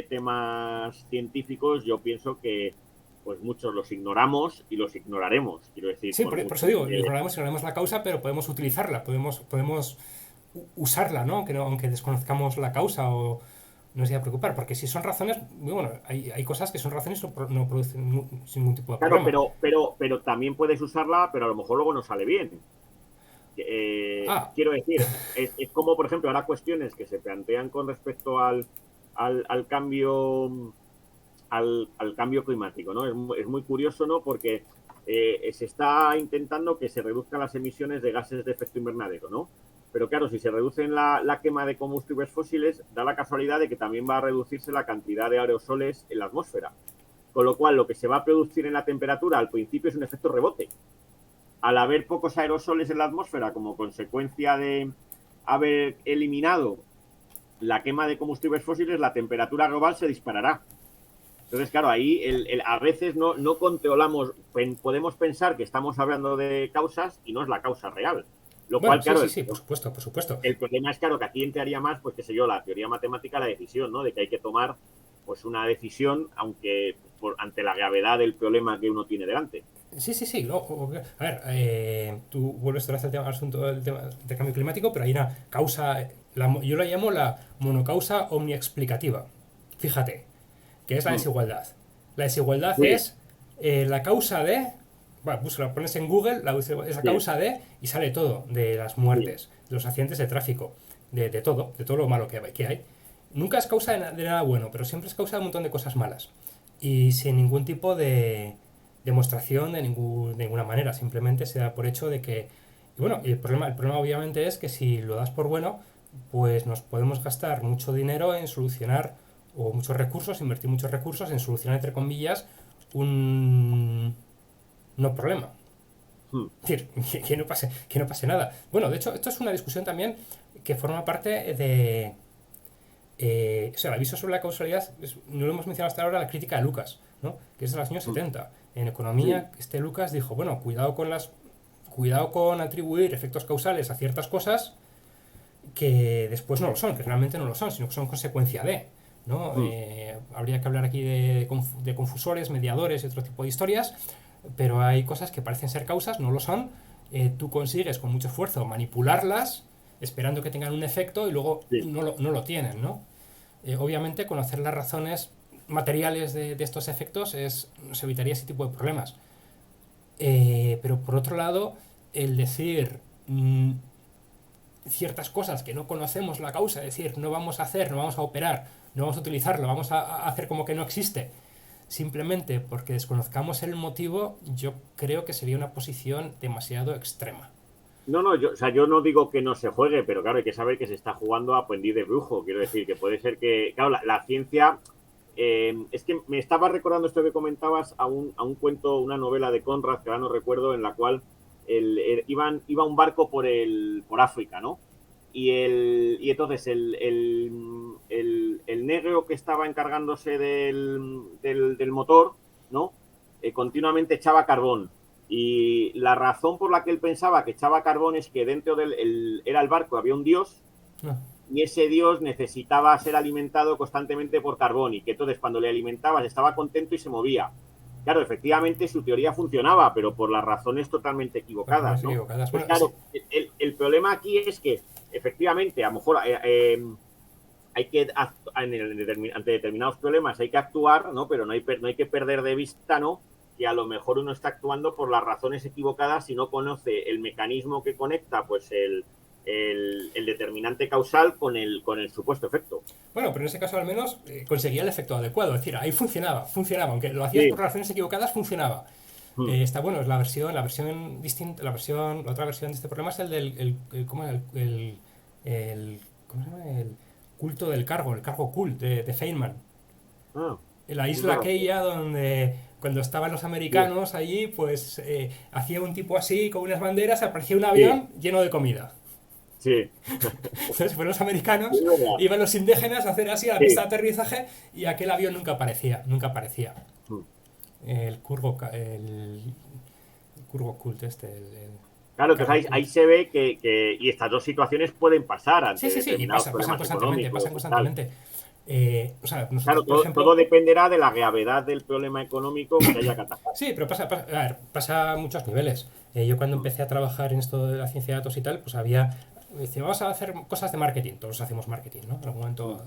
temas científicos yo pienso que pues muchos los ignoramos y los ignoraremos. Quiero decir, Sí, por por mucho eso digo, que... ignoramos la causa, pero podemos utilizarla, podemos usarla, ¿no? Aunque desconozcamos la causa o no se a preocupar, porque si son razones, bueno, hay cosas que son razones y no producen ningún tipo de Claro, problema. pero también puedes usarla, pero a lo mejor luego no sale bien. Ah, Quiero decir, es como, por ejemplo, ahora cuestiones que se plantean con respecto al cambio al cambio climático, ¿no? Es muy curioso, ¿no? Porque se está intentando que se reduzcan las emisiones de gases de efecto invernadero, ¿no? Pero claro, si se reduce la quema de combustibles fósiles, da la casualidad de que también va a reducirse la cantidad de aerosoles en la atmósfera. Con lo cual, lo que se va a producir en la temperatura al principio es un efecto rebote. Al haber pocos aerosoles en la atmósfera como consecuencia de haber eliminado la quema de combustibles fósiles, la temperatura global se disparará. Entonces, claro, ahí a veces no controlamos, podemos pensar que estamos hablando de causas y no es la causa real. Lo bueno, cual, sí, claro, sí, sí, por supuesto, por supuesto. el problema es, claro, que aquí entraría más, pues qué sé yo, la teoría matemática, la decisión, ¿no? De que hay que tomar pues una decisión, aunque ante la gravedad del problema que uno tiene delante. Sí, sí, sí. A ver, tú vuelves otra vez al asunto del cambio climático, pero hay una causa, yo la llamo la monocausa omniexplicativa. Fíjate, que es la Mm. desigualdad. La desigualdad Sí, es la causa de, bueno, pues lo pones en Google, es la sí, causa de, y sale todo, de las sí. muertes, de los accidentes de tráfico, de todo lo malo que hay. Nunca es causa de nada bueno, pero siempre es causa de un montón de cosas malas. Y sin ningún tipo de demostración de ninguna manera, simplemente se da por hecho de que, y bueno, el problema obviamente es que si lo das por bueno, pues nos podemos gastar mucho dinero en solucionar, o muchos recursos, invertir muchos recursos en solucionar, entre comillas, un no problema. Mm. Es decir, que no pase nada. Bueno, de hecho, esto es una discusión también que forma parte de... o sea, el aviso sobre la causalidad, no lo hemos mencionado hasta ahora, la crítica de Lucas, ¿no? Que es de los años Mm. 70. En Sí, economía, este Lucas dijo, bueno, cuidado con atribuir efectos causales a ciertas cosas que después no lo son, que realmente no lo son, sino que son consecuencia de. ¿No? mm, Habría que hablar aquí de confusores, mediadores y otro tipo de historias, pero hay cosas que parecen ser causas, no lo son. Tú consigues con mucho esfuerzo manipularlas, esperando que tengan un efecto y luego sí. no lo tienen. ¿no? Obviamente, conocer las razones materiales de estos efectos nos evitaría ese tipo de problemas. Pero por otro lado, el decir ciertas cosas que no conocemos la causa, es decir, no vamos a hacer, no vamos a operar, no vamos a utilizarlo, vamos a hacer como que no existe, simplemente porque desconozcamos el motivo, yo creo que sería una posición demasiado extrema. No, no, yo, o sea, yo no digo que no se juegue, pero claro, hay que saber que se está jugando a aprendiz de brujo. Quiero decir que puede ser que, claro, la ciencia, es que me estaba recordando esto que comentabas a un cuento, una novela de Conrad, que ahora no recuerdo, en la cual iba un barco por África, ¿no? Y entonces el negro que estaba encargándose del motor, ¿no? Continuamente echaba carbón. Y la razón por la que él pensaba que echaba carbón es que dentro era el barco, había un dios, No, y ese dios necesitaba ser alimentado constantemente por carbón, y que entonces cuando le alimentabas estaba contento y se movía. Claro, efectivamente su teoría funcionaba, pero por las razones totalmente por razones equivocadas, ¿no? equivocadas. Pues Bueno, sí, claro, el problema aquí es que efectivamente, a lo mejor hay que ante determinados problemas hay que actuar, ¿no? Pero no hay que perder de vista, ¿no? Que a lo mejor uno está actuando por las razones equivocadas si no conoce el mecanismo que conecta, pues el determinante causal con el supuesto efecto. bueno, pero en ese caso al menos conseguía el efecto adecuado, es decir, ahí funcionaba, aunque lo hacías por Sí. razones equivocadas, funcionaba. Mm. Está bueno, es la versión distinta, la otra versión de este problema es el del, ¿cómo era? ¿Cómo se llama? El culto del cargo, el cargo cult de Feynman. Ah, En la isla claro. aquella donde cuando estaban los Sí, americanos allí, pues hacía un tipo así con unas banderas, aparecía un sí, avión lleno de comida. sí. Entonces fueron los americanos, Es verdad. iban los indígenas a hacer así a la pista Sí. de aterrizaje y aquel avión nunca aparecía, nunca aparecía. Mm. El curvo cult este, Claro, entonces cargo ahí cult. se ve y estas dos situaciones pueden pasar Sí, ante sí, sí, y determinados pasan problemas constantemente, económicos pasan y tal. constantemente. O sea, nosotros, Claro, por todo ejemplo, dependerá de la gravedad del problema económico que haya que atacar. sí, pero a ver, pasa a muchos niveles. Yo cuando Mm. empecé a trabajar en esto de la ciencia de datos y tal, pues había, dice, vamos a hacer cosas de marketing, todos hacemos marketing, ¿no? En algún Mm. momento.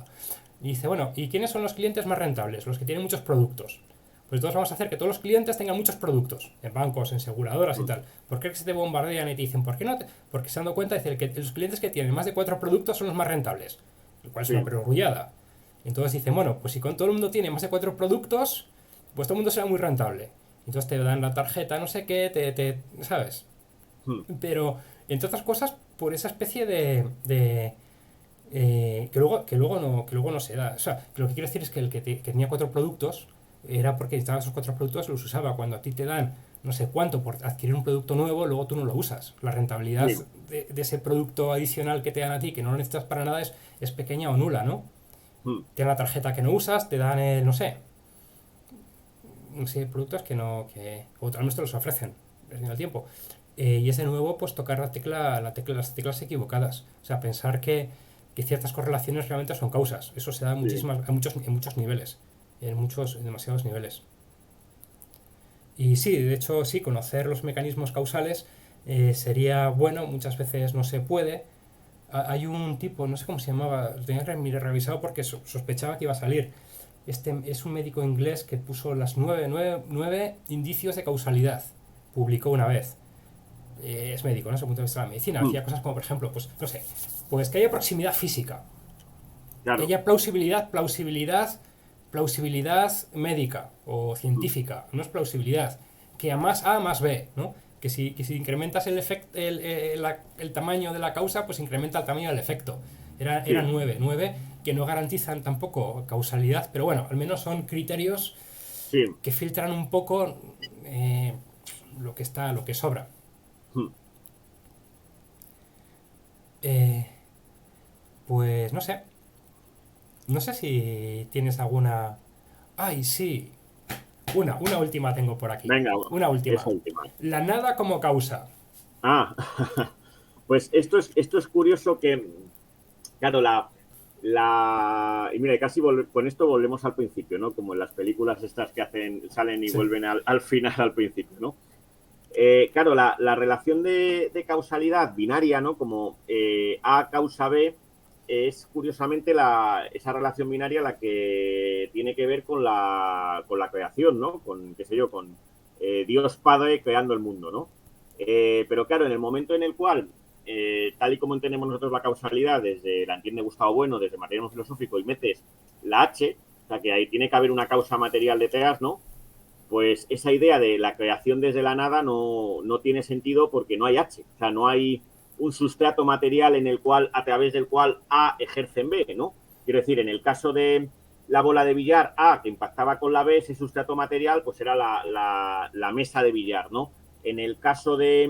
Y dice, bueno, ¿y quiénes son los clientes más rentables? Los que tienen muchos productos. Pues todos vamos a hacer que todos los clientes tengan muchos productos, en bancos, en aseguradoras y Mm. tal. ¿Por qué se te bombardean y te dicen, ¿por qué no? Porque se han dado cuenta de que los clientes que tienen más de 4 productos son los más rentables, lo cual es una Sí. perogrullada. Entonces dicen, bueno, pues si con todo el mundo tiene más de 4 productos, pues todo el mundo será muy rentable. Entonces te dan la tarjeta, no sé qué, ¿sabes? Mm. Pero, entre otras cosas, por esa especie que luego no se da. O sea, que lo que quiero decir es que que tenía 4 productos era porque necesitaba esos 4 productos, los usaba. Cuando a ti te dan no sé cuánto por adquirir un producto nuevo, luego tú no lo usas. La rentabilidad Sí. de ese producto adicional que te dan a ti, que no lo necesitas para nada, es pequeña o nula, ¿no? Mm. Te dan la tarjeta que no usas, te dan no sé, productos que no, que, o al menos te los ofrecen en el tiempo. Y es de nuevo, pues tocar las teclas equivocadas. O sea, pensar que ciertas correlaciones realmente son causas. Eso se da Sí. en muchos niveles, en demasiados niveles. Y sí, de hecho, sí, conocer los mecanismos causales sería bueno, muchas veces no se puede. Hay un tipo, no sé cómo se llamaba, lo tenía que revisado porque sospechaba que iba a salir. Este es un médico inglés que puso las nueve indicios de causalidad. Publicó una vez. Es médico, ¿no? Desde el punto de vista de la medicina. Mm, Hacía cosas como, por ejemplo, pues, no sé, pues que haya proximidad física, que claro. haya plausibilidad médica o Mm, científica, no es plausibilidad, que a más A más B, ¿no? Que si incrementas el tamaño de la causa, pues incrementa el tamaño del efecto. Era sí, nueve que no garantizan tampoco causalidad, pero bueno, al menos son criterios sí. que filtran un poco lo que sobra. Mm. Eh, pues no sé si tienes alguna... Ay, sí, una última tengo por aquí. Venga, Una última. esa última. La nada como causa. Ah, pues esto es curioso que, claro, y mira, casi con esto volvemos al principio, ¿no? Como en las películas estas que salen y Sí, vuelven al final, al principio, ¿no? Claro, la relación de causalidad binaria, ¿no? Como A causa B, es curiosamente esa relación binaria la que tiene que ver con la creación, ¿no? Con, qué sé yo, con Dios Padre creando el mundo, ¿no? Pero claro, en el momento en el cual, tal y como entendemos nosotros la causalidad, la entiende Gustavo Bueno, desde el materialismo filosófico, y metes la H, o sea que ahí tiene que haber una causa material detrás, ¿no? Pues esa idea de la creación desde la nada no tiene sentido porque no hay H. O sea, no hay un sustrato material en el cual, a través del cual A ejerce en B, ¿no? Quiero decir, en el caso de la bola de billar A que impactaba con la B, ese sustrato material pues era la mesa de billar, ¿no? En el caso de,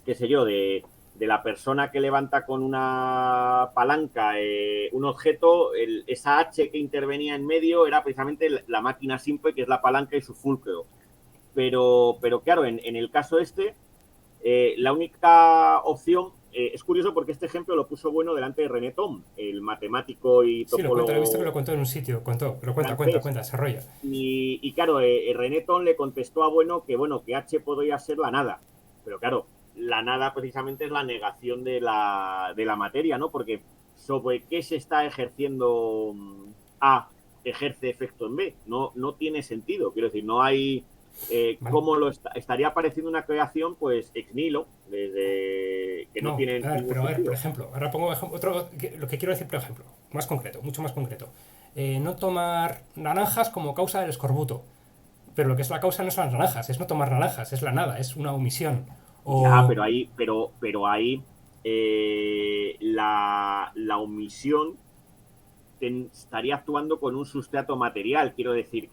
qué sé yo, de la persona que levanta con una palanca un objeto, esa H que intervenía en medio era precisamente la máquina simple, que es la palanca y su fulcro. Pero claro, en el caso este, la única opción, es curioso porque este ejemplo lo puso Bueno delante de René Thom, el matemático y sí, lo cuento, lo he visto que lo topólogo contó en un sitio, contó, pero francés. cuenta, desarrolla. Y claro, René Thom le contestó a bueno, que H podría ser la nada. Pero claro, la nada precisamente es la negación de la materia, ¿no? Porque sobre qué se está ejerciendo A ejerce efecto en B. No tiene sentido. Quiero decir, no hay ¿Vale? cómo estaría apareciendo una creación, pues ex nihilo, desde que no No, tiene ningún a ver, por sentido. ejemplo, ahora pongo lo que quiero decir, por ejemplo, más concreto, mucho más concreto. No tomar naranjas como causa del escorbuto. Pero lo que es la causa no son las naranjas, es no tomar naranjas, es la nada, es una omisión. Ya, O... pero ahí la omisión estaría actuando con un sustrato material. Quiero decir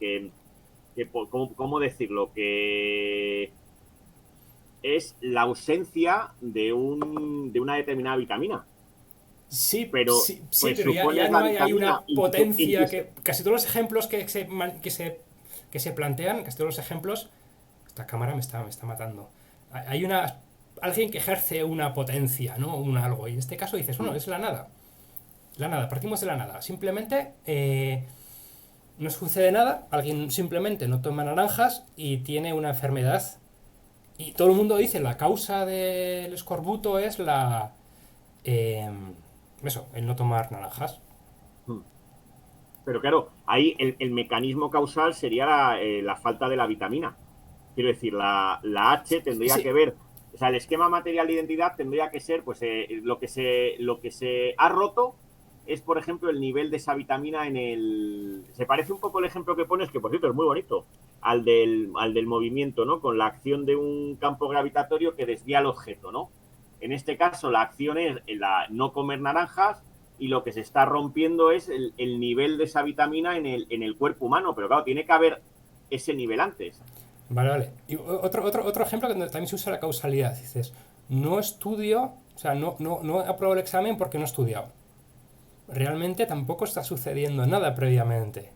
¿cómo decirlo? Que es la ausencia de una determinada vitamina. Sí, Pero sí, sí, pues pero ya supones no la hay vitamina una potencia indisociable. que... Casi todos los ejemplos que se plantean, casi todos los ejemplos... Esta cámara me está matando. Hay una... Alguien que ejerce una potencia, ¿no? Un algo. Y en este caso dices, bueno, es la nada. La nada, partimos de la nada. Simplemente no sucede nada, alguien simplemente no toma naranjas y tiene una enfermedad. Y todo el mundo dice la causa del escorbuto es eh, el no tomar naranjas. Pero claro, ahí el mecanismo causal sería la falta de la vitamina. Quiero decir, la H tendría Sí, que ver, o sea, el esquema material de identidad tendría que ser, pues, lo que se ha roto es, por ejemplo, el nivel de esa vitamina en el... Se parece un poco el ejemplo que pones, que por cierto es muy bonito, al del movimiento, ¿no? Con la acción de un campo gravitatorio que desvía el objeto, ¿no? En este caso, la acción es no comer naranjas y lo que se está rompiendo es el nivel de esa vitamina en el cuerpo humano, pero claro, tiene que haber ese nivel antes. vale, vale. Y otro ejemplo que también se usa la causalidad. Dices, no estudio, o sea, no apruebo el examen porque no he estudiado. Realmente tampoco está sucediendo nada previamente.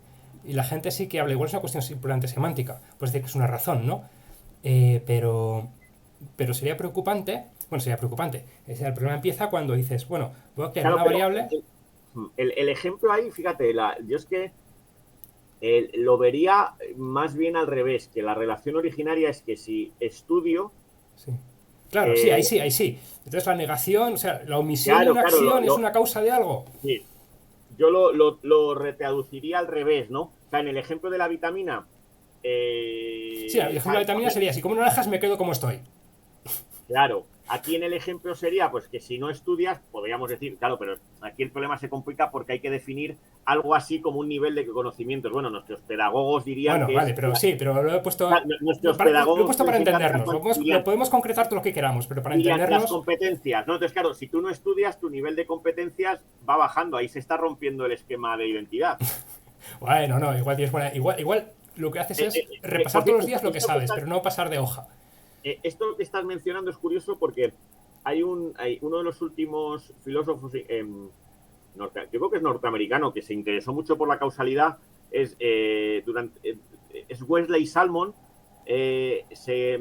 Y la gente sí que habla, igual es una cuestión simplemente semántica, pues decir que es una razón, ¿no? Pero sería preocupante, bueno, sería preocupante. El problema empieza cuando dices, bueno, voy a crear Claro, una pero variable. el ejemplo ahí, fíjate, yo es que Lo vería más bien al revés, que la relación originaria es que si estudio, Sí. Claro, sí, ahí eh, sí, ahí sí. Entonces la negación, o sea, la omisión de claro, una claro, acción es una causa de algo. sí, yo lo retraduciría al revés, ¿no? O sea, en el ejemplo de la vitamina, Sí, el o sea, ejemplo de la vitamina sería, si como no la dejas me quedo como estoy. claro, aquí en el ejemplo sería pues que si no estudias, podríamos decir, claro, pero aquí el problema se complica porque hay que definir algo así como un nivel de conocimientos. Bueno, nuestros pedagogos dirían Bueno, que vale, es pero sí, pero lo he puesto, nuestros lo he pedagogos puesto para les encanta, entendernos. Lo dirían, podemos concretar todo lo que queramos, pero para dirían las entendernos, competencias, ¿no? Entonces, claro, si tú no estudias, tu nivel de competencias va bajando, ahí se está rompiendo el esquema de identidad. bueno, no, igual tienes buena, igual lo que haces es repasar Por todos los cierto, días lo que esto que sabes, estás, pero no pasar de hoja. esto que estás mencionando es curioso porque hay uno de los últimos filósofos, yo creo que es norteamericano, que se interesó mucho por la causalidad, es Wesley Salmon. Se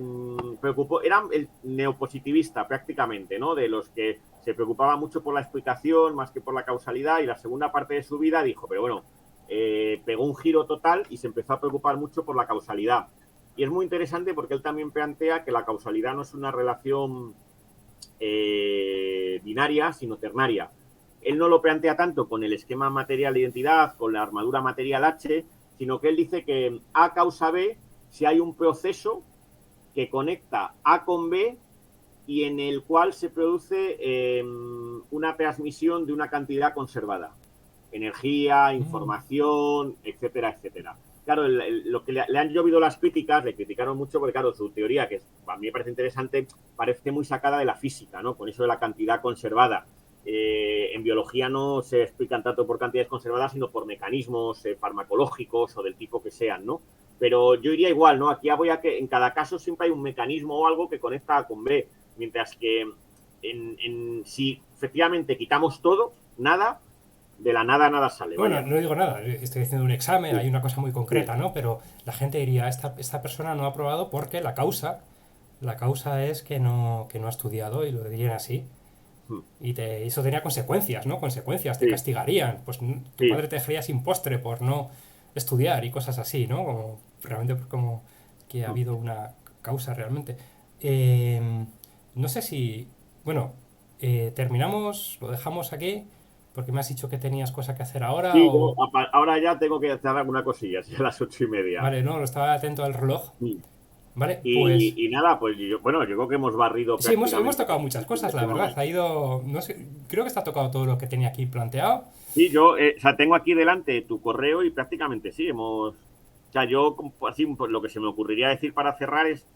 preocupó, era el neopositivista prácticamente, ¿no? De los que se preocupaba mucho por la explicación más que por la causalidad, y la segunda parte de su vida dijo, pero bueno, pegó un giro total y se empezó a preocupar mucho por la causalidad. Y es muy interesante porque él también plantea que la causalidad no es una relación binaria, sino ternaria. Él no lo plantea tanto con el esquema material de identidad, con la armadura material H, sino que él dice que A causa B si hay un proceso que conecta A con B y en el cual se produce una transmisión de una cantidad conservada. Energía, información, etcétera, etcétera. Claro, lo que le han llovido las críticas, le criticaron mucho porque, claro, su teoría, que a mí me parece interesante, parece muy sacada de la física, ¿no? Con eso de la cantidad conservada. En biología no se explican tanto por cantidades conservadas, sino por mecanismos farmacológicos o del tipo que sean, ¿no? Pero yo iría igual, ¿no? Aquí voy a que en cada caso siempre hay un mecanismo o algo que conecta A con B, mientras que si efectivamente quitamos todo, nada, de la nada nada sale, Bueno, vaya. no digo nada, estoy haciendo un examen, Sí, hay una cosa muy sí, concreta, ¿no? Pero la gente diría, esta persona no ha aprobado porque la causa es que no ha estudiado y lo dirían así. Y eso tenía consecuencias, ¿no? Consecuencias, te sí, castigarían. Pues tu sí. padre te dejaría sin postre por no estudiar y cosas así, ¿no? Como realmente como que ha habido una causa realmente. Eh, no sé si, bueno, terminamos, lo dejamos aquí, porque me has dicho que tenías cosa que hacer ahora Sí, yo o... ahora ya tengo que hacer alguna cosilla, es a las 8:30. Vale, no, lo estaba atento al reloj. Sí. Vale, pues Y nada, pues bueno, yo creo que hemos barrido sí, hemos prácticamente tocado todo muchas el fin cosas, de la semana. verdad. Ha ido, no sé, creo que está tocado todo lo que tenía aquí planteado. Sí, yo, o sea, tengo aquí delante tu correo y prácticamente sí, o sea, yo, así, pues lo que se me ocurriría decir para cerrar es,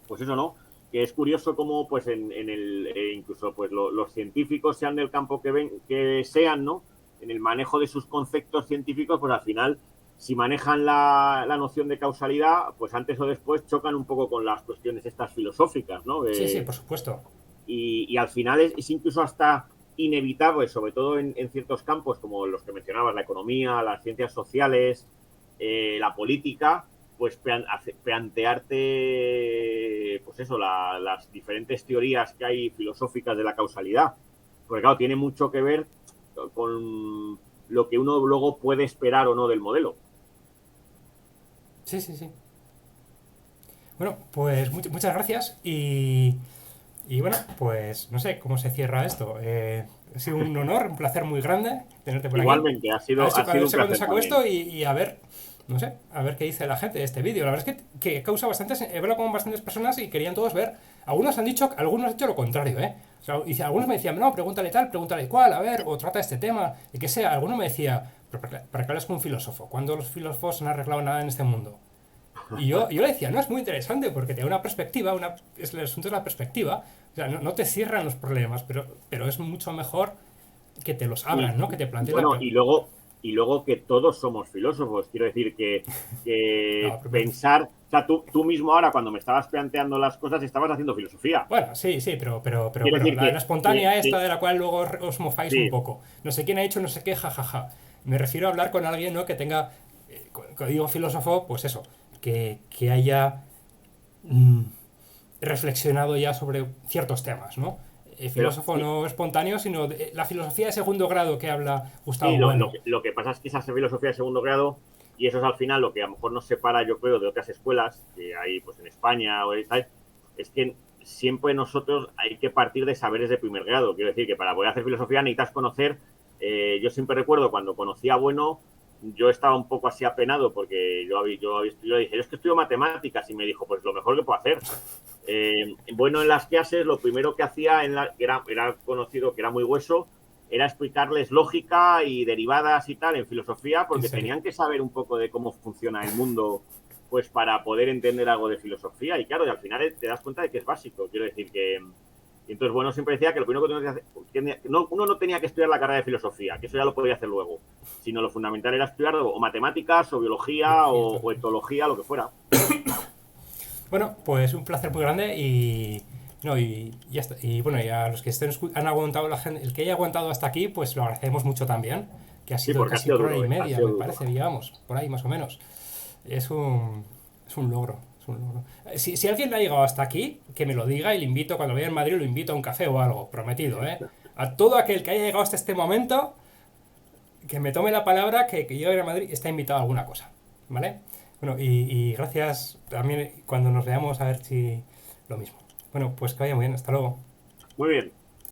pues eso, ¿no? Que es curioso cómo, pues, incluso, pues, los científicos, sean del campo que sean, ¿no? En el manejo de sus conceptos científicos, pues al final, si manejan la noción de causalidad, pues antes o después chocan un poco con las cuestiones estas filosóficas, ¿no? Sí, sí, por supuesto. Y al final es incluso hasta inevitable, sobre todo en ciertos campos como los que mencionabas, la economía, las ciencias sociales, la política, pues plantearte, pues eso, las diferentes teorías que hay filosóficas de la causalidad. Porque claro, tiene mucho que ver con lo que uno luego puede esperar o no del modelo. Sí, sí, sí. Bueno, pues muchas gracias y bueno, pues no sé cómo se cierra esto. Ha sido un honor, un placer muy grande tenerte por aquí. Igualmente, ha A ver sido un cuándo placer saco también. esto y a ver, no sé, a ver qué dice la gente de este vídeo. La verdad es que causa bastantes, he hablado con bastantes personas y querían todos ver. Algunos han dicho, algunos han dicho lo contrario, ¿eh? O sea, y algunos me decían, no, pregúntale tal, pregúntale cual, a ver, o trata este tema, y que sea. Alguno me decía, pero ¿para qué hablas con un filósofo? ¿Cuándo los filósofos no han arreglado nada en este mundo? Y yo le decía, no, es muy interesante porque te da una perspectiva, el asunto es la perspectiva. O sea, no te cierran los problemas, pero es mucho mejor que te los abran, Y ¿no? Que te planteen la... bueno, y luego que todos somos filósofos. Quiero decir que No, pensar, o sea, tú mismo ahora cuando me estabas planteando las cosas estabas haciendo filosofía. bueno, sí, sí, pero Quiero bueno, decir la espontánea esta que de la cual luego os mofáis un sí, poco. No sé quién ha hecho no sé qué, jajaja. Me refiero a hablar con alguien, ¿no? Que tenga, cuando digo filósofo, pues eso, que haya mm, reflexionado ya sobre ciertos temas, ¿no? pero Filósofo no espontáneo, sino la filosofía de segundo grado que habla sí, Gustavo Bueno. lo que pasa es que esa filosofía de segundo grado y eso es al final lo que a lo mejor nos separa, yo creo, de otras escuelas que hay pues en España o tal, es que siempre nosotros hay que partir de saberes de primer grado. Quiero decir que para poder hacer filosofía necesitas conocer, yo siempre recuerdo cuando conocí a Bueno, yo estaba un poco así apenado porque yo dije, yo es que estudio matemáticas y me dijo, pues lo mejor que puedo hacer. Bueno, en las clases lo primero que hacía, era conocido que era muy hueso, era explicarles lógica y derivadas y tal en filosofía, porque tenían que saber un poco de cómo funciona el mundo, pues para poder entender algo de filosofía. Y claro, y al final te das cuenta de que es básico. Quiero decir que... Y entonces, bueno, siempre decía que lo primero que tenía que hacer, uno no tenía que estudiar la carrera de filosofía, que eso ya lo podía hacer luego, sino lo fundamental era estudiar o matemáticas, o biología, o etología, lo que fuera. Bueno, pues un placer muy grande y... No, y ya está. Y bueno, y a los que han aguantado, el que haya aguantado hasta aquí, pues lo agradecemos mucho también, que ha Sí, sido porque ha casi sido por hora duro, y media, sido me duro. parece, digamos, por ahí más o menos. Es un logro, es un logro. Si alguien le ha llegado hasta aquí, que me lo diga y le invito, cuando vaya en Madrid, lo invito a un café o algo, prometido, ¿eh? A todo aquel que haya llegado hasta este momento, que me tome la palabra que yo en Madrid está invitado a alguna cosa, ¿vale? Bueno, y gracias también cuando nos veamos a ver si lo mismo. Bueno, pues que vaya muy bien, hasta luego. Muy bien.